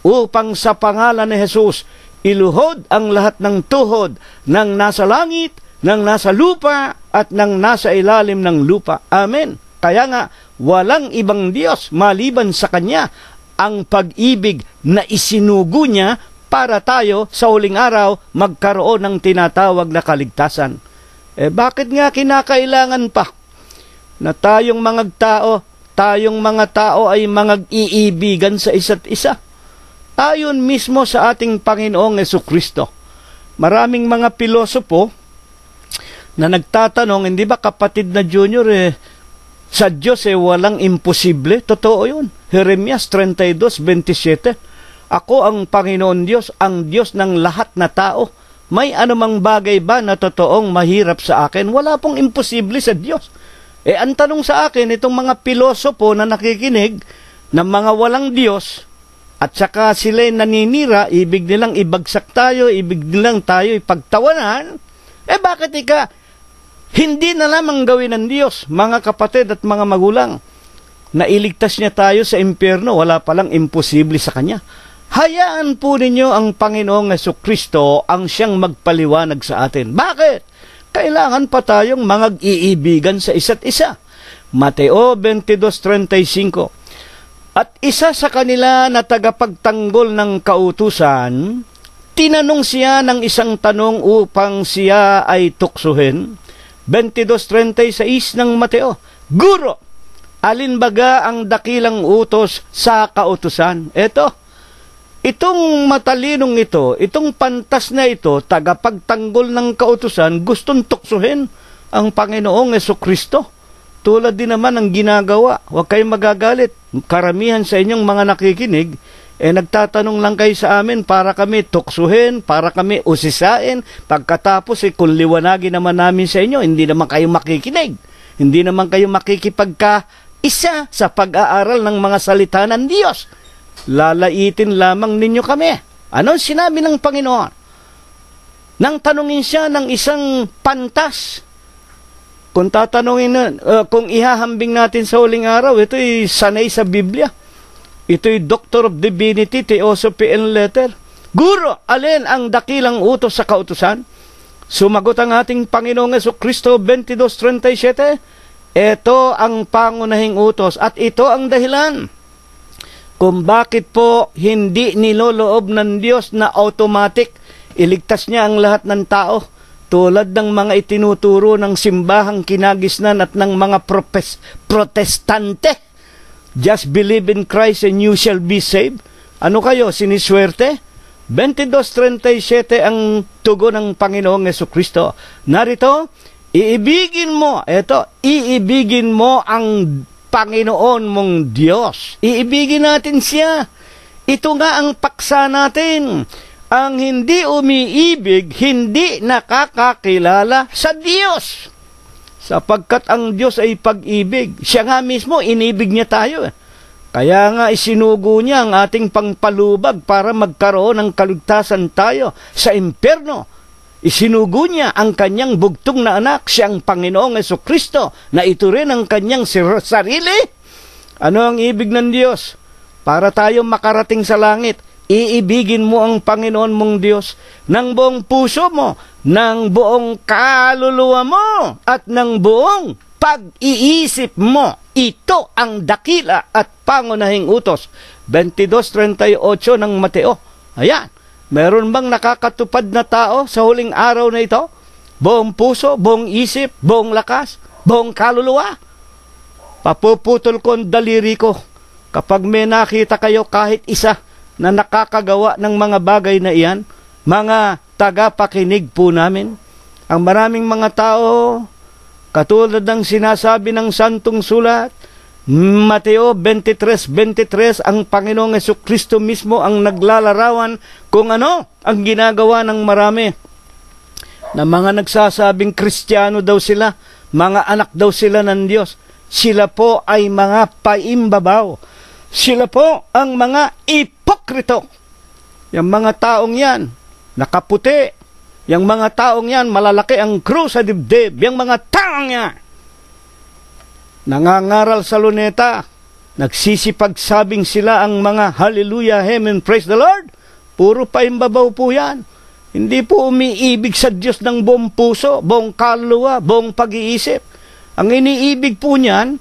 upang sa pangalan ni Jesus iluhod ang lahat ng tuhod ng nasa langit, ng nasa lupa, at ng nasa ilalim ng lupa. Amen. Kaya nga, walang ibang Diyos maliban sa Kanya. Ang pag-ibig na isinugo niya para tayo sa huling araw magkaroon ng tinatawag na kaligtasan. Bakit nga kinakailangan pa na tayong mga tao tayong mga tao ay mag-iibigan sa isa't isa. Ayon mismo sa ating Panginoong Jesucristo. Maraming mga pilosopo na nagtatanong, hindi ba kapatid na Junior, sa Diyos walang imposible? Totoo yun. Jeremias 32:27. Ako ang Panginoon Diyos, ang Diyos ng lahat na tao. May anumang bagay ba na totoong mahirap sa akin? Wala pong imposible sa Diyos. Ang tanong sa akin, itong mga pilosopo na nakikinig ng mga walang Diyos, at saka sila'y naninira, ibig nilang ibagsak tayo, ibig nilang tayo ipagtawanan, bakit hindi na lamang gawin ng Diyos, mga kapatid at mga magulang, na iligtas niya tayo sa impyerno, wala palang imposible sa Kanya. Hayaan po ninyo ang Panginoong Jesucristo ang siyang magpaliwanag sa atin. Bakit? Kailangan pa tayong mag-iibigan sa isa't isa. Mateo 22:35. At isa sa kanila na tagapagtanggol ng kautusan, tinanong siya ng isang tanong upang siya ay tuksuhin. 22:36 ng Mateo, Guro, alin baga ang dakilang utos sa kautusan? Itong matalinong ito, itong pantas na ito, tagapagtanggol ng kautusan, gustong tuksuhin ang Panginoong Jesucristo. Tulad din naman ang ginagawa. Huwag kayong magagalit. Karamihan sa inyong mga nakikinig, nagtatanong lang kayo sa amin para kami tuksuhin, para kami usisain. Pagkatapos, kung liwanagin naman namin sa inyo, hindi naman kayo makikinig. Hindi naman kayo makikipagkaisa sa pag-aaral ng mga salita ng Diyos. Lalaitin lamang ninyo kami. Ano sinabi ng Panginoon? Nang tanungin siya ng isang pantas, kung tatanungin kung ihahambing natin sa huling araw, ito'y sanay sa Biblia. Ito'y Doctor of Divinity, Theosophy and Letter. Guro, alin ang dakilang utos sa kautusan? Sumagot ang ating Panginoong Jesucristo 22:37. Ito ang pangunahing utos at ito ang dahilan kung bakit po hindi niloloob ng Diyos na automatic iligtas niya ang lahat ng tao. Tulad ng mga itinuturo ng simbahang kinagisnan at ng mga protestante. Just believe in Christ and you shall be saved. Ano kayo, siniswerte? 22:37 ang tugon ng Panginoong Jesucristo. Narito, iibigin mo ang Panginoon mong Diyos. Iibigin natin siya. Ito nga ang paksa natin. Ang hindi umiibig, hindi nakakakilala sa Diyos. Sapagkat ang Diyos ay pag-ibig. Siya nga mismo, inibig niya tayo. Kaya nga isinugo niya ang ating pangpalubag para magkaroon ng kaligtasan tayo sa impyerno. Isinugo niya ang kanyang bugtong na anak, siyang Panginoong Jesucristo, na ito rin ang kanyang sarili. Ano ang ibig ng Diyos? Para tayo makarating sa langit, iibigin mo ang Panginoon mong Diyos ng buong puso mo, ng buong kaluluwa mo, at ng buong pag-iisip mo. Ito ang dakila at pangunahing utos. 22:38 ng Mateo. Ayan. Meron bang nakakatupad na tao sa huling araw na ito? Buong puso, buong isip, buong lakas, buong kaluluwa. Papuputol ko ang daliri ko kapag may nakita kayo kahit isa na nakakagawa ng mga bagay na iyan, mga tagapakinig po namin. Ang maraming mga tao, katulad ng sinasabi ng Santong Sulat, Mateo 23:23, ang Panginoong Jesucristo mismo ang naglalarawan kung ano ang ginagawa ng marami. Na mga nagsasabing Kristiyano daw sila, mga anak daw sila ng Diyos. Sila po ay mga paimbabaw. Sila po ang mga ipokrito. Yung mga taong yan, nakaputi. Yung mga taong yan, malalaki ang krus sa dibdib. Yung mga taong yan, nangangaral sa luneta. Nagsisipagsabing sila ang mga hallelujah, amen, praise the Lord. Puro paimbabaw po yan. Hindi po umiibig sa Diyos ng buong puso, buong kaluluwa, buong pag-iisip. Ang iniibig po niyan,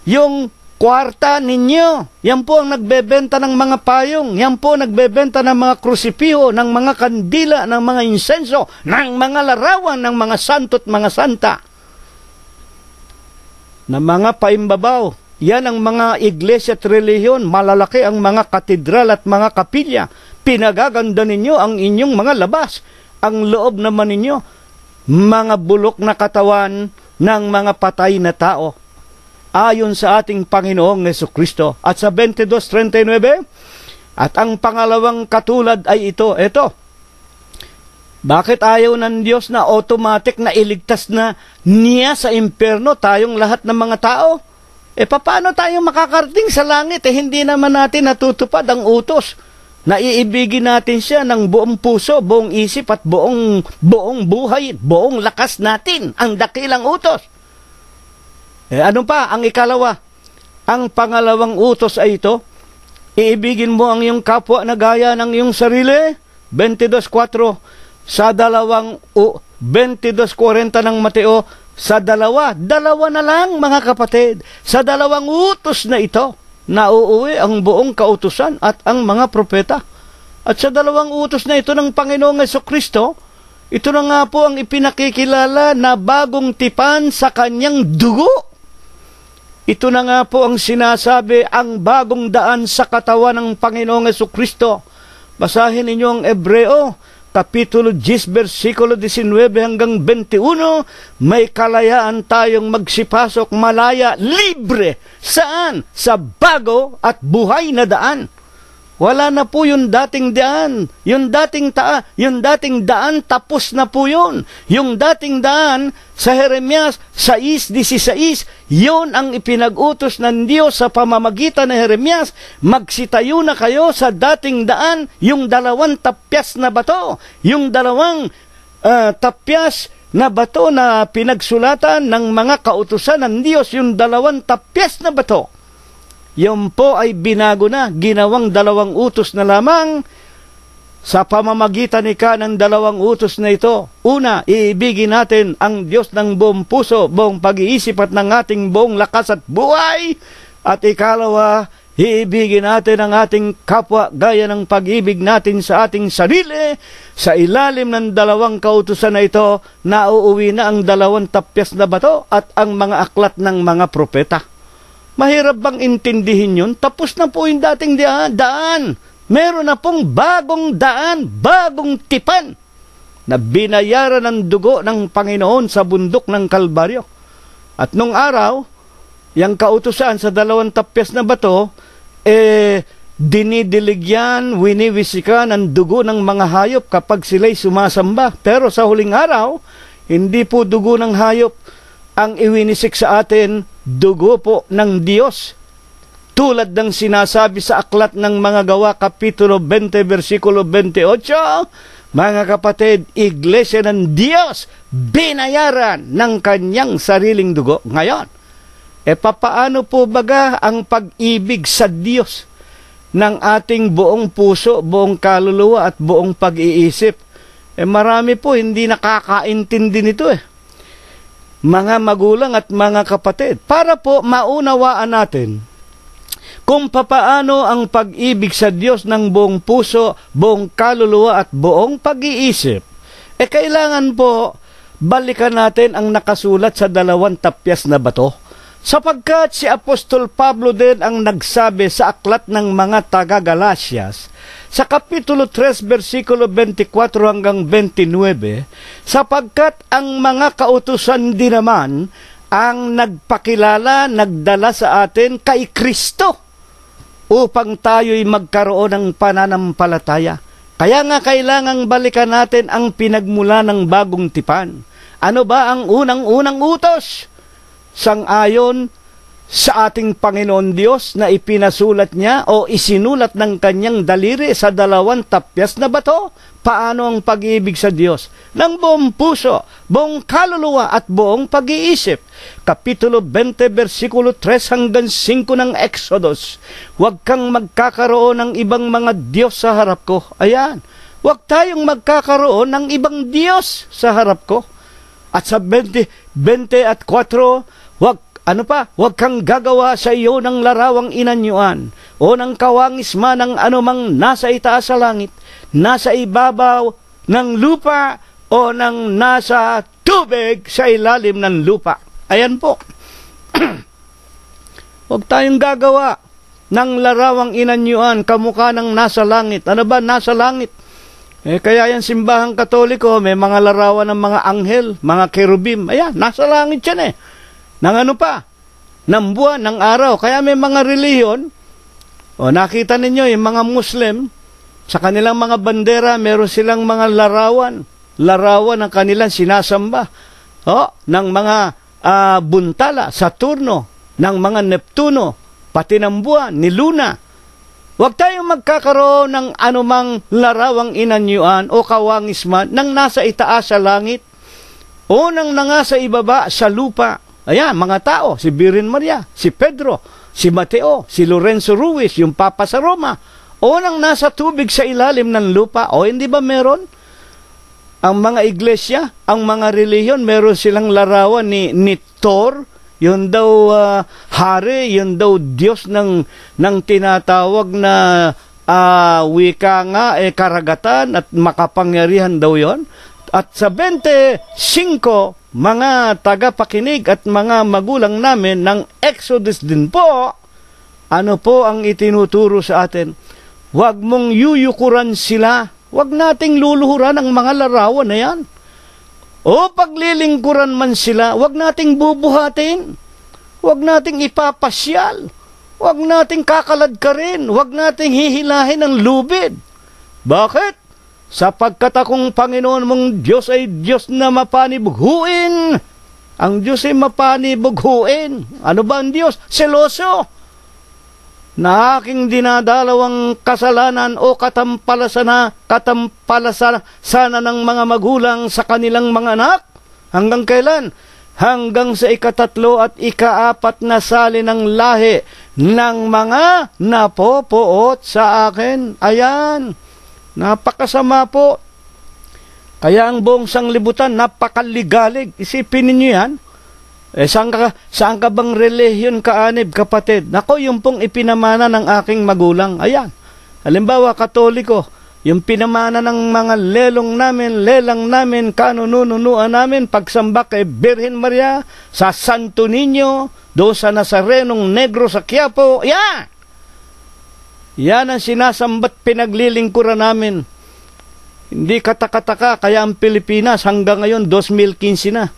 yung kwarta ninyo. Yan po ang nagbebenta ng mga payong. Yan po nagbebenta ng mga krusipiho, ng mga kandila, ng mga insenso, ng mga larawan, ng mga santo at mga santa. Na mga paimbabaw. Yan ang mga iglesia at relihiyon, malalaki ang mga katedral at mga kapilya. Pinagaganda ninyo ang inyong mga labas. Ang loob naman ninyo, mga bulok na katawan ng mga patay na tao. Ayon sa ating Panginoong Jesucristo. At sa 22:39, at ang pangalawang katulad ay ito. Bakit ayaw ng Diyos na automatic na iligtas na niya sa impyerno tayong lahat ng mga tao? Paano tayo makakarating sa langit? Hindi naman natin natutupad ang utos. Naiibigin natin siya ng buong puso, buong isip at buong buhay, buong lakas natin. Ang dakilang utos. Ano pa ang ikalawa? Ang pangalawang utos ay ito. Iibigin mo ang iyong kapwa na gaya ng iyong sarili. 22:4 sa 22:40 ng Mateo. Sa dalawa na lang mga kapatid. Sa dalawang utos na ito, nauuwi ang buong kautusan at ang mga propeta. At sa dalawang utos na ito ng Panginoong Jesucristo, ito na nga po ang ipinakikilala na bagong tipan sa kanyang dugo. Ito na nga po ang sinasabi, ang bagong daan sa katawan ng Panginoong Jesucristo. Basahin ninyo ang Ebreo, Kapitulo 10, versikulo 19 hanggang 21, may kalayaan tayong magsipasok malaya, libre. Saan? Sa bago at buhay na daan. Wala na po yung dating daan. Yung dating daan, tapos na po yun. Yung dating daan sa Jeremias 6:16, yun ang ipinag-utos ng Diyos sa pamamagitan ni Jeremias. Magsitayo na kayo sa dating daan, yung 2 tapyas na bato. Yung 2 tapyas na bato na pinagsulatan ng mga kautusan ng Diyos, yung 2 tapyas na bato. Yung po ay binago na, ginawang 2 utos na lamang sa pamamagitan ng 2 utos na ito. Una, iibigin natin ang Diyos ng buong puso, buong pag-iisip at ng ating buong lakas at buhay. At ikalawa, iibigin natin ang ating kapwa gaya ng pag-ibig natin sa ating sarili. Sa ilalim ng 2 kautusan na ito, nauuwi na ang 2 tapyas na bato at ang mga aklat ng mga propeta. Mahirap bang intindihin yun? Tapos na po yung dating daan. Meron na pong bagong daan, bagong tipan na binayaran ng dugo ng Panginoon sa bundok ng Kalbaryo. At nung araw, yung kautusan sa 2 tapyas na bato, dinidiligyan, winiwisika ng dugo ng mga hayop kapag sila'y sumasamba. Pero sa huling araw, hindi po dugo ng hayop ang iwinisik sa atin, dugo po ng Diyos. Tulad ng sinasabi sa aklat ng mga gawa, Kapitulo 20, versikulo 28, mga kapatid, iglesia ng Diyos, binayaran ng kanyang sariling dugo. Ngayon, papaano po baga ang pag-ibig sa Diyos ng ating buong puso, buong kaluluwa at buong pag-iisip? Marami po hindi nakakaintindi nito mga magulang at mga kapatid, para po maunawaan natin kung papaano ang pag-ibig sa Diyos ng buong puso, buong kaluluwa at buong pag-iisip. Kailangan po balikan natin ang nakasulat sa 2 tapyas na bato. Sapagkat si Apostol Pablo din ang nagsabi sa aklat ng mga taga-Galatias, sa Kapitulo 3, versikulo 24 hanggang 29, sapagkat ang mga kautusan din naman ang nagpakilala, nagdala sa atin kay Kristo upang tayo'y magkaroon ng pananampalataya. Kaya nga kailangang balikan natin ang pinagmula ng bagong tipan. Ano ba ang unang-unang utos? Sang-ayon sa ating Panginoon Diyos na ipinasulat niya o isinulat ng kanyang daliri sa 2 tapyas na bato. Paano ang pag-ibig sa Diyos? Ng buong puso, buong kaluluwa at buong pag-iisip. Kapitulo 20, versikulo 3 hanggang 5 ng Exodus. Huwag kang magkakaroon ng ibang mga Diyos sa harap ko. Ayan. Huwag tayong magkakaroon ng ibang Diyos sa harap ko. At sa 20 at 4, huwag kang gagawa sa iyo ng larawang inanyuan o ng kawangis man ng anumang nasa itaas sa langit, nasa ibabaw ng lupa o ng nasa tubig sa ilalim ng lupa. Ayan po. Huwag tayong gagawa ng larawang inanyuan, kamukha ng nasa langit. Ano ba nasa langit? Kaya yan simbahang Katoliko, may mga larawan ng mga anghel, mga kerubim. Ayan, nasa langit yan Nang ano pa? Ng buwan, ng araw. Kaya may mga reliyon, nakita ninyo, yung mga Muslim, sa kanilang mga bandera, meron silang mga larawan ng kanilang sinasamba. Ng mga Buntala, Saturno, ng mga Neptuno, pati ng buwan, ni Luna. Huwag tayong magkakaroon ng anumang larawang inanyuan o kawangisman nang nasa itaas sa langit o nang nasa ibaba sa lupa. Ayan, mga tao, si Virgen Maria, si Pedro, si Mateo, si Lorenzo Ruiz, yung Papa sa Roma, o nang nasa tubig sa ilalim ng lupa. O hindi ba meron? Ang mga iglesia, ang mga reliyon, meron silang larawan ni Thor, yun daw hari, yun daw Diyos ng tinatawag na wika nga, karagatan at makapangyarihan daw yon. At sa 25, mga tagapakinig at mga magulang namin ng Exodus din po, ano po ang itinuturo sa atin? Huwag mong yuyukuran sila. Huwag nating luluhuran ang mga larawan na yan. O paglilingkuran man sila, huwag nating bubuhatin. Huwag nating ipapasyal. Huwag nating kakaladkarin. Huwag nating hihilahin ang lubid. Bakit? Sapagkat akong Panginoon mong Diyos ay Diyos na mapanibughuin. Ang Diyos ay mapanibughuin. Ano ba ang Diyos? Seloso. Na aking dinadalawang kasalanan o katampalasana ng mga magulang sa kanilang mga anak. Hanggang kailan? Hanggang sa 3 at 4 na sali ng lahi ng mga napopoot sa akin. Ayan, napakasama po. Kaya ang buong sanglibutan, napakaligalig. Isipin ninyo yan. Saan ka bang relihiyon kaanib, kapatid? Nako, yung pong ipinamana ng aking magulang. Ayan. Halimbawa, Katoliko, yung pinamana ng mga lelang namin, kanununuan namin, pagsamba kay Virgen Maria, sa Santo Niño, doon sa Nazarenong Negro sa Quiapo. Yan! Yan ang sinasambat pinaglilingkuran namin. Hindi katakataka, kaya ang Pilipinas hanggang ngayon, 2015 na.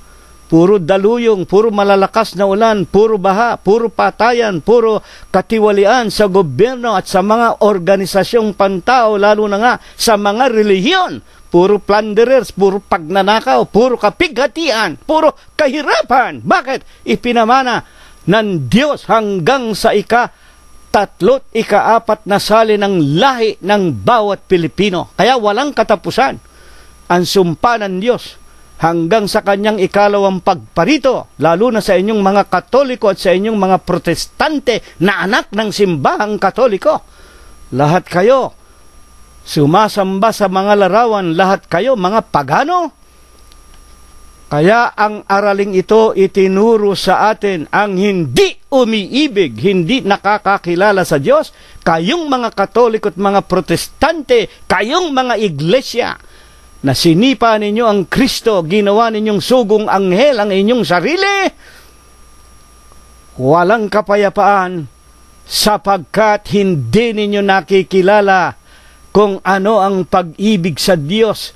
Puro daluyong, puro malalakas na ulan, puro baha, puro patayan, puro katiwalian sa gobyerno at sa mga organisasyong pantao, lalo na nga sa mga relihiyon. Puro plunderers, puro pagnanakaw, puro kapighatian, puro kahirapan. Bakit? Ipinamana ng Diyos hanggang sa 3 at 4 na sali ng lahi ng bawat Pilipino. Kaya walang katapusan ang sumpa ng Diyos hanggang sa kanyang 2 pagparito, lalo na sa inyong mga Katoliko at sa inyong mga Protestante na anak ng simbahang Katoliko. Lahat kayo sumasamba sa mga larawan, lahat kayo mga pagano. Kaya ang araling ito itinuro sa atin, ang hindi umiibig, hindi nakakakilala sa Diyos, kayong mga Katoliko at mga Protestante, kayong mga iglesia, na sinipa ninyo ang Kristo, ginawa ninyong sugong anghel ang inyong sarili, walang kapayapaan sapagkat hindi ninyo nakikilala kung ano ang pag-ibig sa Diyos.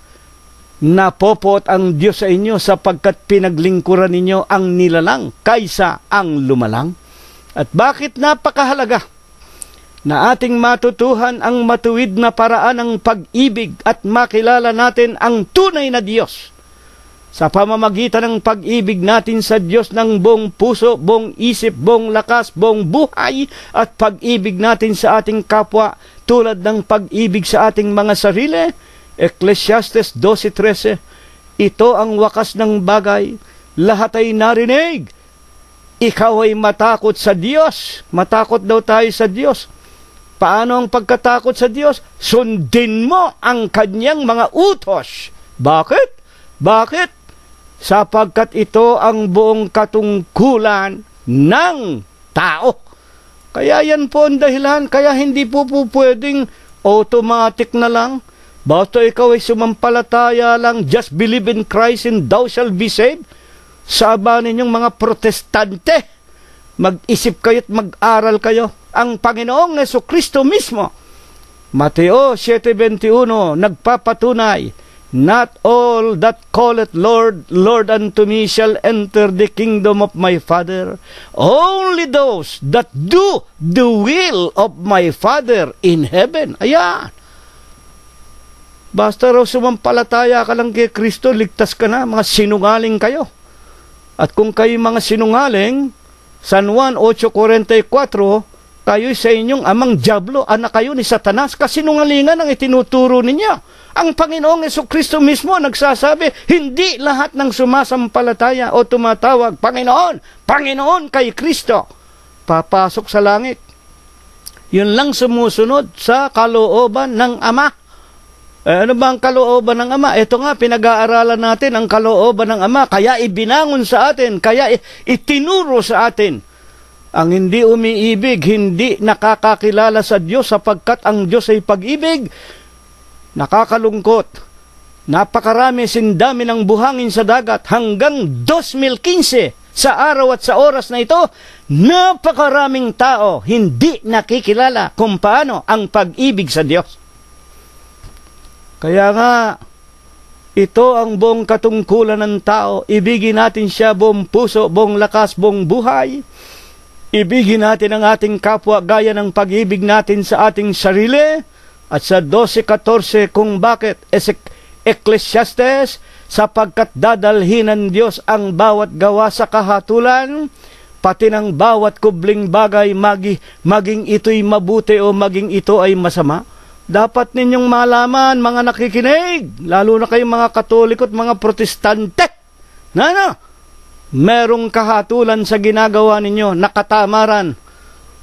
Napopot ang Diyos sa inyo sapagkat pinaglingkuran ninyo ang nilalang kaysa ang lumalang. At bakit napakahalaga na ating matutuhan ang matuwid na paraan ng pag-ibig at makilala natin ang tunay na Diyos sa pamamagitan ng pag-ibig natin sa Diyos ng buong puso, buong isip, buong lakas, buong buhay, at pag-ibig natin sa ating kapwa tulad ng pag-ibig sa ating mga sarili. Ecclesiastes 12:13. Ito ang wakas ng bagay, lahat ay narinig. Ikaw ay matakot sa Diyos. Matakot daw tayo sa Diyos. Paano ang pagkatakot sa Diyos? Sundin mo ang kanyang mga utos. Bakit? Bakit? Sapagkat ito ang buong katungkulan ng tao. Kaya yan po ang dahilan. Kaya hindi po pwedeng automatic na lang. Basta ikaw ay sumampalataya lang, just believe in Christ and thou shall be saved. Sa aba ninyong mga Protestante, Mag-isip kayo't mag-aral kayo. Ang Panginoong Jesucristo mismo, Mateo 7:21, nagpapatunay, not all that calleth Lord, Lord unto me shall enter the kingdom of my Father. Only those that do the will of my Father in heaven. Ayan. Basta raw sumampalataya ka lang kay Kristo, ligtas ka na. Mga sinungaling kayo. At kung kayo mga sinungaling, San Juan 8:44, kayo'y sa inyong amang diablo, anak kayo ni Satanas, kasinungalingan ang itinuturo ninyo. Ang Panginoong Jesucristo mismo nagsasabi, hindi lahat ng sumasampalataya o tumatawag, Panginoon, Panginoon kay Kristo, papasok sa langit. Yun lang sumusunod sa kalooban ng Ama. Ano ba ang kalooban ng Ama? Ito nga, pinag-aaralan natin ang kalooban ng Ama, kaya ibinangon sa atin, kaya itinuro sa atin. Ang hindi umiibig, hindi nakakakilala sa Diyos sapagkat ang Diyos ay pag-ibig. Nakakalungkot. Napakarami sindami ng buhangin sa dagat hanggang 2015 sa araw at sa oras na ito. Napakaraming tao hindi nakikilala kung paano ang pag-ibig sa Diyos. Kaya nga, ito ang buong katungkulan ng tao. Ibigin natin siya buong puso, buong lakas, buong buhay. Ibigin natin ang ating kapwa gaya ng pag-ibig natin sa ating sarili. At sa 12:14 kung bakit Ecclesiastes, sapagkat dadalhin ng Diyos ang bawat gawa sa kahatulan, pati ng bawat kubling bagay, maging ito'y mabuti o maging ito ay masama. Dapat ninyong malaman, mga nakikinig, lalo na kayong mga Katoliko at mga Protestante, merong kahatulan sa ginagawa ninyo, nakatamaran.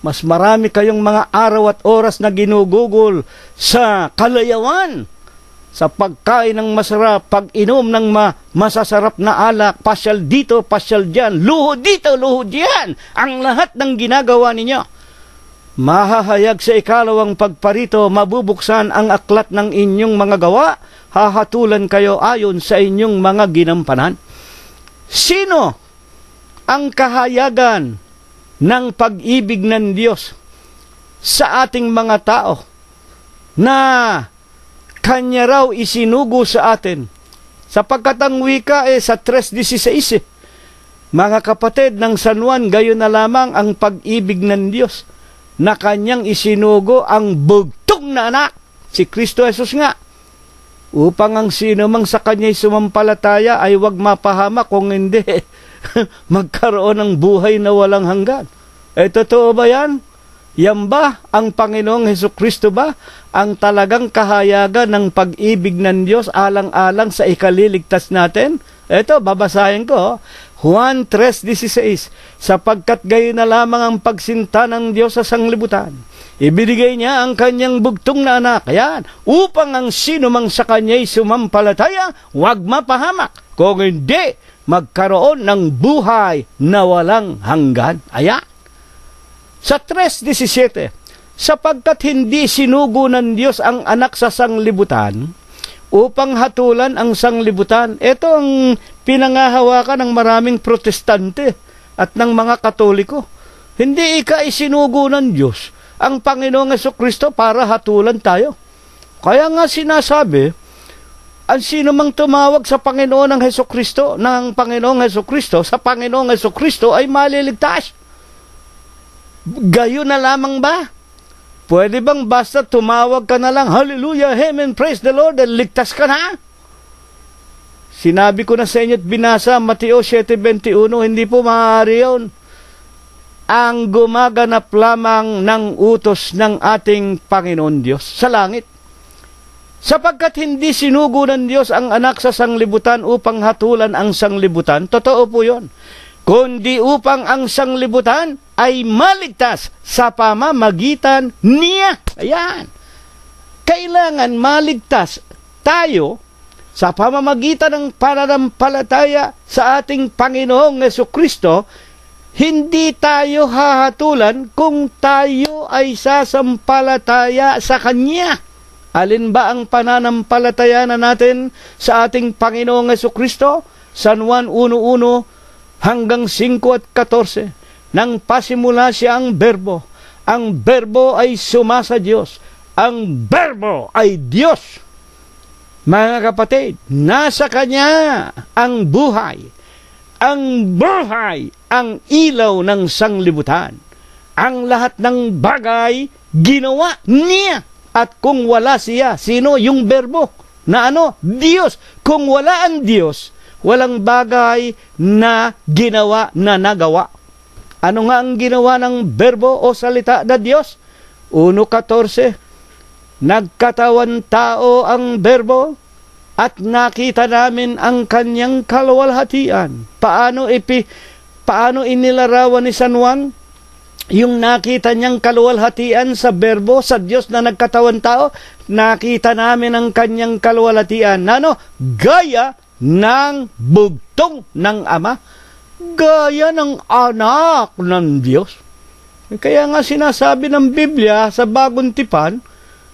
Mas marami kayong mga araw at oras na ginugugol sa kalayawan, sa pagkain ng masarap, pag-inom ng masasarap na alak, pasyal dito, pasyal dyan, luhod dito, luhod dyan. Ang lahat ng ginagawa ninyo. Mahahayag sa ikalawang pagparito, mabubuksan ang aklat ng inyong mga gawa, hahatulan kayo ayon sa inyong mga ginampanan. Sino ang kahayagan ng pag-ibig ng Diyos sa ating mga tao na Kanya raw isinugo sa atin? Sapagkat ang wika sa 3:16, mga kapatid ng San Juan, gayon na lamang ang pag-ibig ng Diyos na Kanyang isinugo ang bugtong na anak, si Kristo Jesus nga, upang ang sino mang sa Kanya'y sumampalataya ay wag mapahamak, kung hindi magkaroon ng buhay na walang hanggan. Totoo ba yan? Yan ba ang Panginoong Hesukristo ba ang talagang kahayagan ng pag-ibig ng Diyos alang-alang sa ikaliligtas natin? Ito, babasahin ko. Juan 3:16, sapagkat gayon na lamang ang pagsinta ng Diyos sa sanglibutan, ibinigay niya ang Kanyang bugtong na anak, ayan, upang ang sino mang sa Kanya'y sumampalataya, wag mapahamak, kung hindi magkaroon ng buhay na walang hanggan. Ayan. Sa 3:17, sapagkat hindi sinugo ng Diyos ang anak sa sanglibutan upang hatulan ang sanglibutan. Ito ang pinangahawakan ng maraming Protestante at ng mga Katoliko. Hindi isinugo ng Diyos ang Panginoong Jesucristo para hatulan tayo. Kaya nga sinasabi, ang sino mang tumawag sa Panginoon ng Jesucristo, ng Panginoong Jesucristo, sa Panginoong Jesucristo ay maliligtas. Gayon na lamang ba? Pwede bang basta tumawag ka na lang, hallelujah, amen, praise the Lord, at ligtas ka na? Sinabi ko na sa inyo at binasa, Mateo 7:21, hindi po maaari yun. Ang gumaganap lamang ng utos ng ating Panginoon Diyos sa langit. Sapagkat hindi sinugo ng Diyos ang anak sa sanglibutan upang hatulan ang sanglibutan, totoo po yun, kundi upang ang sanglibutan ay maligtas sa pamamagitan niya. Ayan. Kailangan maligtas tayo sa pamamagitan ng pananampalataya sa ating Panginoong Jesucristo. Hindi tayo hahatulan kung tayo ay sasampalataya sa Kanya. Alin ba ang pananampalataya na natin sa ating Panginoong Jesucristo? San Juan 1:1 hanggang 5 at 14. Nang pasimula siya ang berbo. Ang berbo ay sumasa Diyos. Ang berbo ay Diyos. Mga kapatid, nasa Kanya ang buhay. Ang buhay, ang ilaw ng sanglibutan. Ang lahat ng bagay, ginawa niya. At kung wala siya, sino? Yung berbo. Na ano? Diyos. Kung wala ang Diyos, walang bagay na ginawa na nagawa. Ano nga ang ginawa ng berbo o salita na Diyos? 1:14, nagkatawan tao ang berbo at nakita namin ang kanyang kaluwalhatian. Paano inilarawan ni San Juan yung nakita niyang kaluwalhatian sa berbo, sa Diyos na nagkatawan tao? Nakita namin ang kanyang kaluwalhatian. Ano? Gaya ng bugtong ng Ama. Gaya ng anak ng Diyos. Kaya nga sinasabi ng Biblia sa Bagong Tipan,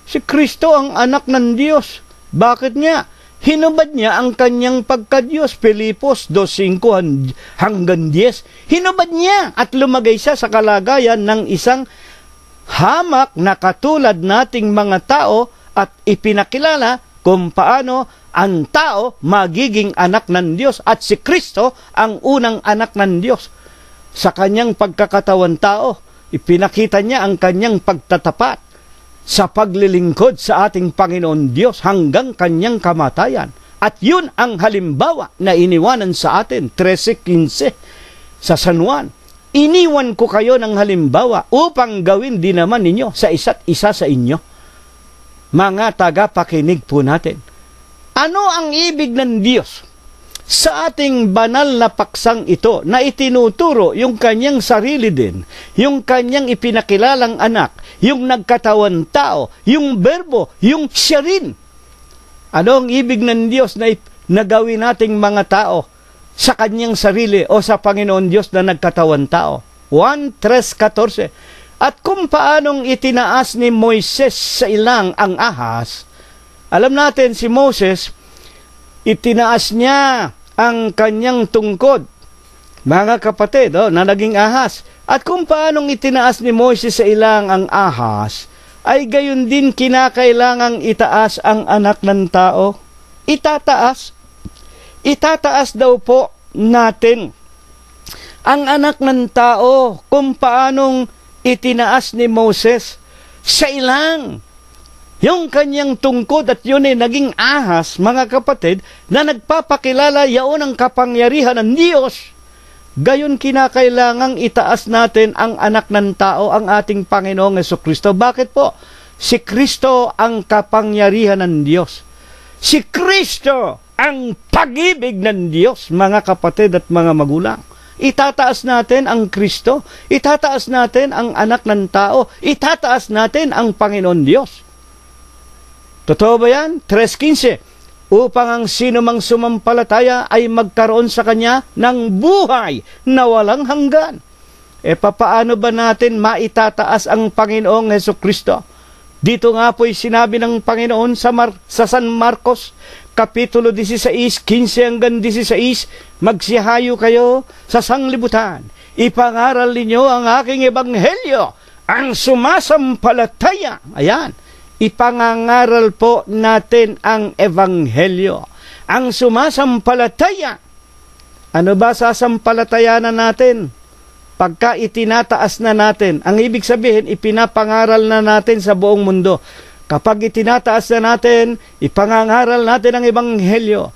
si Kristo ang anak ng Diyos. Bakit niya? Hinubad niya ang kanyang pagka-Diyos. Filipos 2:5 hanggang 10. Hinubad niya at lumagay siya sa kalagayan ng isang hamak na katulad nating mga tao at ipinakilala kung paano ang tao magiging anak ng Diyos at si Kristo ang unang anak ng Diyos. Sa kanyang pagkakatawan tao, ipinakita niya ang kanyang pagtatapat sa paglilingkod sa ating Panginoon Diyos hanggang kanyang kamatayan. At yun ang halimbawa na iniwanan sa atin, 13:15 sa San Juan. Iniwan ko kayo ng halimbawa upang gawin din naman ninyo sa isa't isa sa inyo. Mga tagapakinig po natin, ano ang ibig ng Diyos sa ating banal na paksang ito na itinuturo yung kanyang sarili din, yung kanyang ipinakilalang anak, yung nagkatawan tao, yung berbo, yung siya rin? Ano ang ibig ng Diyos na gawin nating mga tao sa kanyang sarili o sa Panginoon Diyos na nagkatawan tao? 1:14. At kung paanong itinaas ni Moises sa ilang ang ahas, alam natin si Moses, itinaas niya ang kanyang tungkod, mga kapatid, na naging ahas. At kung paanong itinaas ni Moises sa ilang ang ahas, ay gayon din kinakailangang itaas ang anak ng tao. Itataas daw po natin ang anak ng tao kung paanong itinaas ni Moses sa ilang yung kanyang tungkod, at yun ay naging ahas, mga kapatid, na nagpapakilala yaon ang kapangyarihan ng Diyos. Gayon kinakailangang itaas natin ang anak ng tao, ang ating Panginoong Jesucristo. Bakit po? Si Kristo ang kapangyarihan ng Diyos. Si Kristo ang pag-ibig ng Diyos, mga kapatid at mga magulang. Itataas natin ang Kristo, itataas natin ang anak ng tao, itataas natin ang Panginoon Diyos. Totoo ba yan? 3:15. Upang ang sino mang sumampalataya ay magkaroon sa Kanya ng buhay na walang hanggan. Papaano ba natin maitataas ang Panginoong Hesukristo? Dito nga po'y sinabi ng Panginoon sa San Marcos, Kapitulo 16, 15 hanggang 16, magsihayo kayo sa sanglibutan. Ipangaral ninyo ang aking ebanghelyo, ang sumasampalataya. Ayan. Ipangangaral po natin ang ebanghelyo. Ang sumasampalataya. Ano ba sasampalatayanan natin? Pagka itinataas na natin, ang ibig sabihin, ipinapangaral na natin sa buong mundo. Kapag itinataas na natin, ipangangaral natin ang ebanghelyo.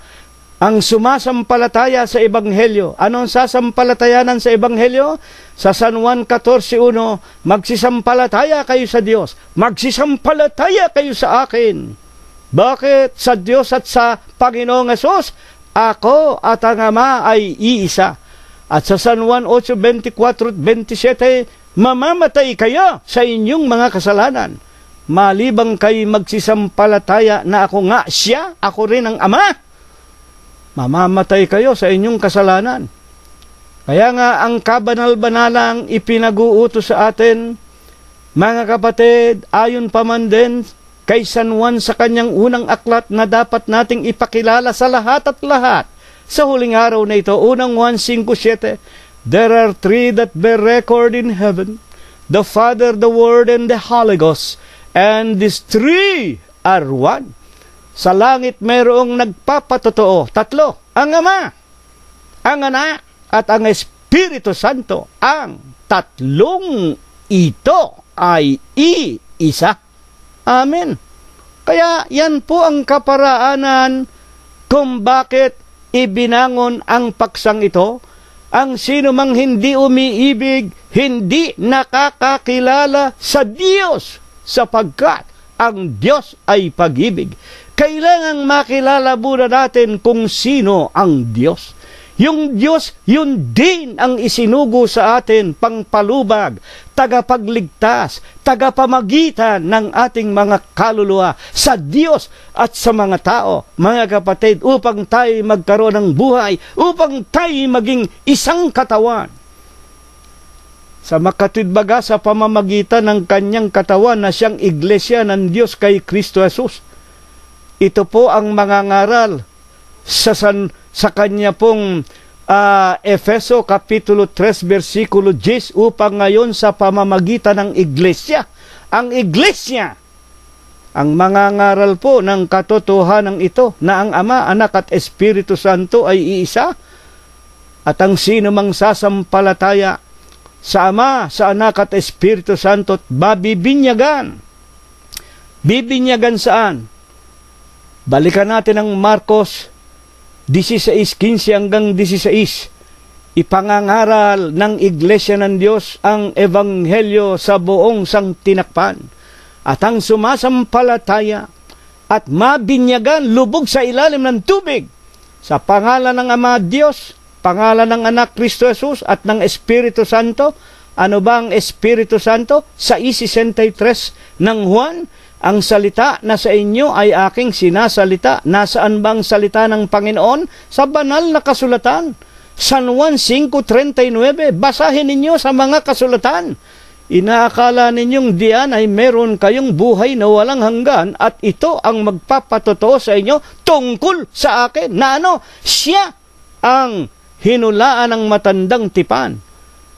Ang sumasampalataya sa ebanghelyo. Anong sasampalatayanan sa ebanghelyo? Sa San Juan 14:1, magsisampalataya kayo sa Diyos. Magsisampalataya kayo sa akin. Bakit? Sa Diyos at sa Panginoong Hesus, ako at ang Ama ay iisa. At sa San Juan 8:24-27, mamamatay kayo sa inyong mga kasalanan. Malibang kayo magsisampalataya na ako nga siya, ako rin ang Ama, mamamatay kayo sa inyong kasalanan. Kaya nga ang kabanal-banalang ipinag-uutos sa atin, mga kapatid, ayon pa man din kay San Juan sa kanyang unang aklat na dapat nating ipakilala sa lahat at lahat. Sa huling araw na ito, unang Juan 5:7, There are three that bear record in heaven, the Father, the Word, and the Holy Ghost. And these three are one. Sa langit mayroong nagpapatotoo. Tatlo. Ang Ama, ang Anak, at ang Espiritu Santo. Ang tatlong ito ay iisa. Amen. Kaya yan po ang kaparaanan kung bakit ibinangon ang paksang ito. Ang sino mang hindi umiibig, hindi nakakakilala sa Diyos, sapagkat ang Diyos ay pag-ibig. Kailangang makilala muna natin kung sino ang Diyos. Yung Diyos, yun din ang isinugo sa atin, pangpalubag, tagapagligtas, tagapamagitan ng ating mga kaluluwa sa Diyos at sa mga tao, mga kapatid, upang tayo magkaroon ng buhay, upang tayo maging isang katawan. Sa makatwidbaga sa pamamagitan ng kanyang katawan na siyang iglesia ng Diyos kay Kristo Jesus. Ito po ang mangangaral sa kanya pong Efeso Kapitulo 3 versikulo 10 upang ngayon sa pamamagitan ng iglesia, ang iglesia, ang mangangaral po ng katotohanan ito na ang Ama, Anak at Espiritu Santo ay iisa, at ang sino mang sasampalataya sa Ama, sa Anak at Espiritu Santo mabibinyagan. Bibinyagan saan? Balikan natin ang Marcos 16:15 hanggang 16. Ipangangaral ng Iglesia ng Diyos ang Ebanghelyo sa buong sangtinakpan. At ang sumasampalataya at mabinyagan lubog sa ilalim ng tubig sa pangalan ng Ama Diyos, pangalan ng Anak Kristo Jesus at ng Espiritu Santo. Ano ba ang Espiritu Santo? Sa 63 ng Juan, ang salita na sa inyo ay aking sinasalita. Nasaan bang salita ng Panginoon? Sa banal na kasulatan. San Juan 5:39. Basahin ninyo sa mga kasulatan. Inaakala ninyong diyan ay meron kayong buhay na walang hanggan at ito ang magpapatotoo sa inyo tungkol sa akin. Na ano? Siya ang hinulaan ng matandang tipan.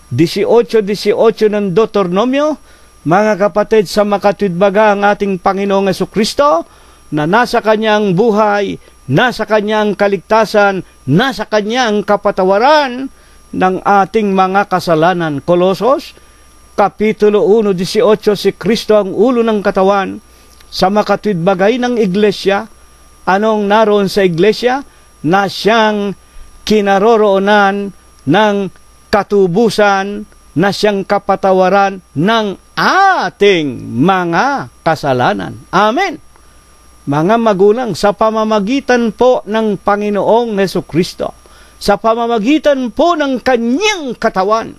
18:18 ng Deuteronomio. Mga kapatid, sa makatwidbaga ang ating Panginoong Jesucristo na nasa kanyang buhay, nasa kanyang kaligtasan, nasa kanyang kapatawaran ng ating mga kasalanan. Kolosos, Kapitulo 1:18, si Kristo ang ulo ng katawan. Sa makatwidbagay ng iglesia, anong naroon sa iglesia? Na siyang kinaroroonan ng katubusan, na siyang kapatawaran ng ating mga kasalanan. Amen. Mga magulang, sa pamamagitan po ng Panginoong Jesucristo, sa pamamagitan po ng kanyang katawan,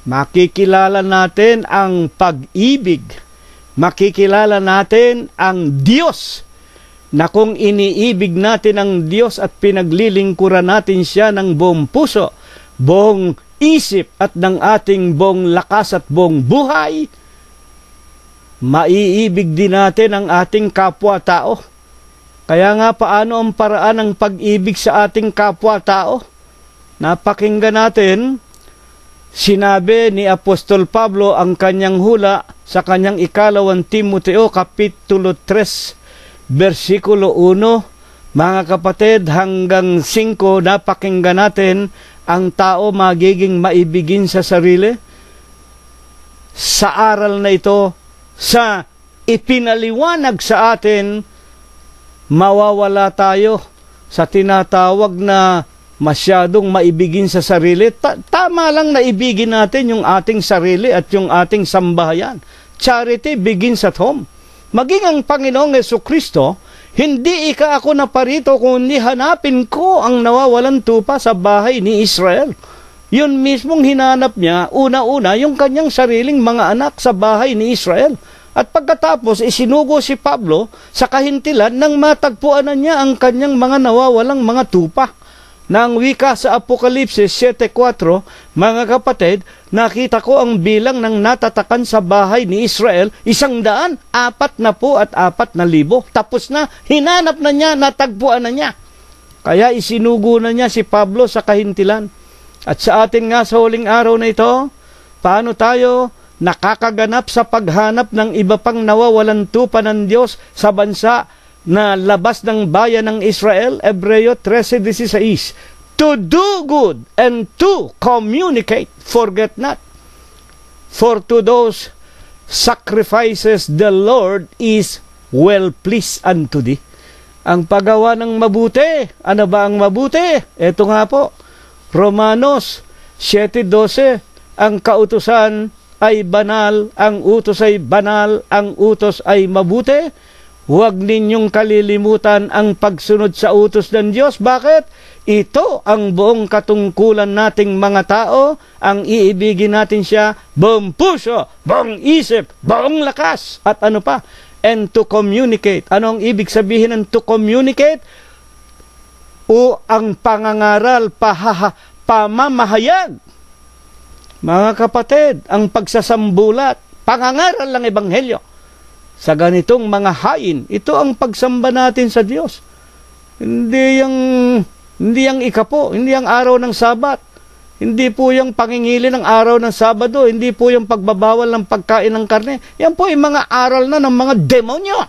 makikilala natin ang pag-ibig, makikilala natin ang Diyos, na kung iniibig natin ang Diyos at pinaglilingkuran natin siya ng buong puso, buong isip at ng ating buong lakas at buong buhay, maiibig din natin ang ating kapwa-tao. Kaya nga, paano ang paraan ng pag-ibig sa ating kapwa-tao? Napakinggan natin, sinabi ni Apostol Pablo ang kanyang hula sa kanyang 2 Timoteo Kapitulo 3 versikulo 1, mga kapatid, hanggang 5, napakinggan natin, ang tao magiging maibigin sa sarili. Sa aral na ito, sa ipinaliwanag sa atin, mawawala tayo sa tinatawag na masyadong maibigin sa sarili. Tama lang na ibigin natin yung ating sarili at yung ating sambahayan. Charity begins at home. Maging ang Panginoong Jesucristo, hindi ako naparito kundi hanapin ko ang nawawalan tupa sa bahay ni Israel. Yun mismong hinanap niya, una-una, yung kanyang sariling mga anak sa bahay ni Israel. At pagkatapos, isinugo si Pablo sa kahintilan nang matagpuan na niya ang kanyang mga nawawalang mga tupa. Nang wika sa Apokalipsis 7:4, mga kapatid, nakita ko ang bilang ng natatakan sa bahay ni Israel, 144,000. Tapos na, hinanap na niya, natagpuan na niya. Kaya isinugo na niya si Pablo sa kahintilan. At sa atin nga sa huling araw na ito, paano tayo nakakaganap sa paghanap ng iba pang nawawalan tupa ng Diyos sa bansa na labas ng bayan ng Israel? Hebreo 13:16. To do good and to communicate, forget not. For to those sacrifices the Lord is well pleased unto thee. Ang paggawa ng mabuti. Ano ba ang mabuti? Ito nga po, Romanos 7:12. Ang kautusan ay banal, ang utos ay banal, ang utos ay mabuti. Huwag ninyong kalilimutan ang pagsunod sa utos ng Diyos. Bakit? Ito ang buong katungkulan nating mga tao. Ang iibigin natin siya buong puso, buong isip, buong lakas. At ano pa? And to communicate. Ano ang ibig sabihin ng to communicate? O ang pangangaral, pamamahayag. Mga kapatid, ang pagsasambulat, pangangaral ng Ebanghelyo. Sa ganitong mga hain, ito ang pagsamba natin sa Diyos. Hindi yung ikapo, hindi ang araw ng Sabat. Hindi po yung pangingili ng araw ng Sabado, hindi po yung pagbabawal ng pagkain ng karne. Yan po yung mga aral na ng mga demonyo.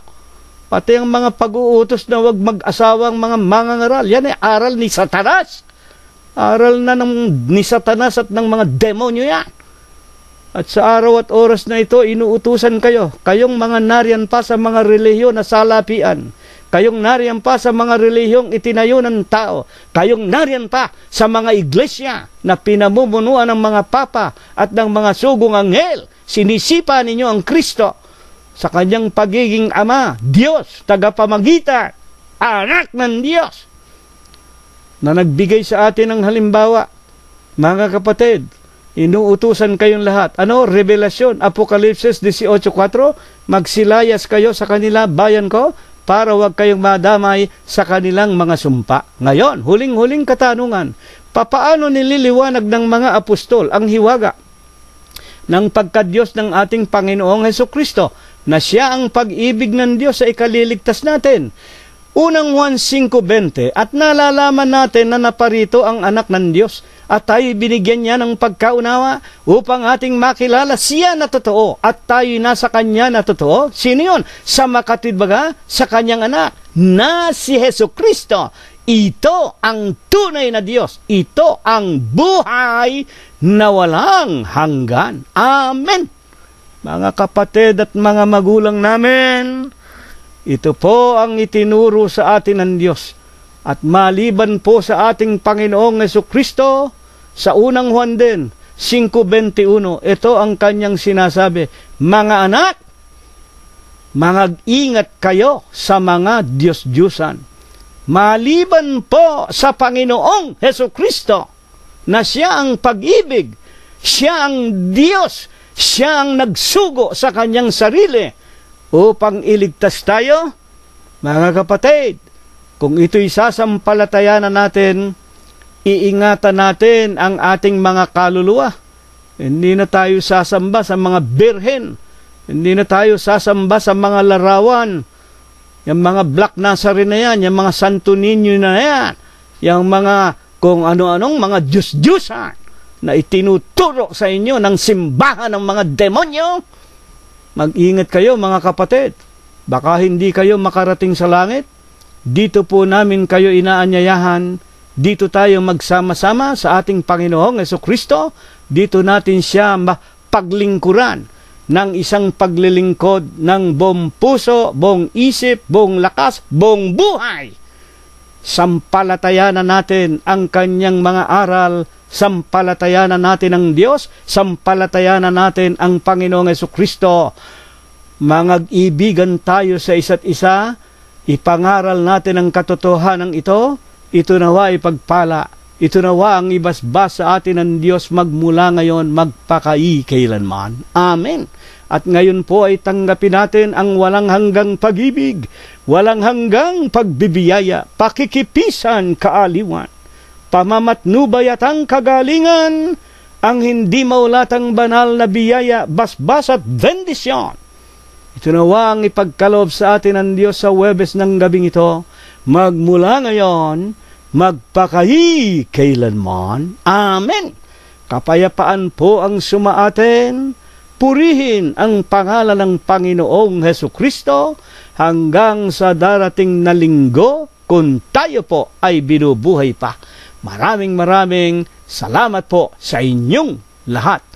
Pati ang mga pag-uutos na huwag mag-asawang mga mangangaral, yan ay aral ni Satanas. Aral na ni Satanas at ng mga demonyo yan. At sa araw at oras na ito, inuutusan kayo. Kayong mga nariyan pa sa mga relihiyon na salapian. Kayong nariyan pa sa mga relihiyong itinayo ng tao. Kayong nariyan pa sa mga iglesia na pinamumunuan ng mga papa at ng mga sugong anghel. Sinisipa ninyo ang Kristo sa kanyang pagiging Ama, Diyos, tagapamagitan, anak ng Diyos, na nagbigay sa atin ng halimbawa. Mga kapatid, inuutusan kayong lahat. Ano? Revelasyon, Apokalipsis 18:4, magsilayas kayo sa kanila, bayan ko, para huwag kayong madamay sa kanilang mga sumpa. Ngayon, huling-huling katanungan, papaano nililiwanag ng mga apostol ang hiwaga ng pagkadiyos ng ating Panginoong Hesukristo, na siya ang pag-ibig ng Diyos sa ikaliligtas natin? Unang Juan 5:20, at nalalaman natin na naparito ang anak ng Diyos at tayo binigyan niya ng pagkaunawa upang ating makilala siya na totoo at tayo nasa kanya na totoo. Sino yun? Sa makatwid baga sa kanyang anak na si Hesukristo. Ito ang tunay na Diyos. Ito ang buhay na walang hanggan. Amen. Mga kapatid at mga magulang namin, ito po ang itinuro sa atin ng Diyos. At maliban po sa ating Panginoong Hesukristo, sa unang Juan din, 5:21, ito ang kanyang sinasabi, mga anak, mag-ingat kayo sa mga Diyos-Diyusan. Maliban po sa Panginoong Hesukristo, na siya ang pag-ibig, siya ang Diyos, siya ang nagsugo sa kanyang sarili upang iligtas tayo. Mga kapatid, kung ito'y sasampalatayanan natin, iingatan natin ang ating mga kaluluwa. Hindi na tayo sasamba sa mga birhen. Hindi na tayo sasamba sa mga larawan. Yung mga Black Nazarene na yan, yung mga Santo Niño na yan, yung mga kung ano-anong mga Diyos-Diyusan na itinuturo sa inyo ng simbahan ng mga demonyo. Mag-ingat kayo mga kapatid. Baka hindi kayo makarating sa langit. Dito po namin kayo inaanyayahan. Dito tayo magsama-sama sa ating Panginoong Hesukristo. Dito natin siya paglingkuran ng isang paglilingkod ng buong puso, buong isip, buong lakas, buong buhay. Sampalatayanan natin ang kanyang mga aral, sampalatayanan natin ang Diyos, sampalatayanan natin ang Panginoong Hesukristo. Mag-ibigan tayo sa isa't isa, ipangaral natin ang katotohanan ito, ito nawa ipagpala, ito nawa ang ibasbas sa atin ng Diyos magmula ngayon, magpakailanman. Amen. At ngayon po ay tanggapin natin ang walang hanggang pag-ibig, walang hanggang pagbibiyaya, pakikipisan kaaliwan, pamamatnubay at ang kagalingan, ang hindi maulatang banal na biyaya, basbas at bendisyon. Ito nawa ang ipagkaloob sa atin ng Diyos sa Huwebes ng gabing ito, magmula ngayon, magpakahi kailanman. Amen. Kapayapaan po ang sumaaten. Purihin ang pangalan ng Panginoong Hesukristo hanggang sa darating na linggo kung tayo po ay binubuhay pa. Maraming salamat po sa inyong lahat.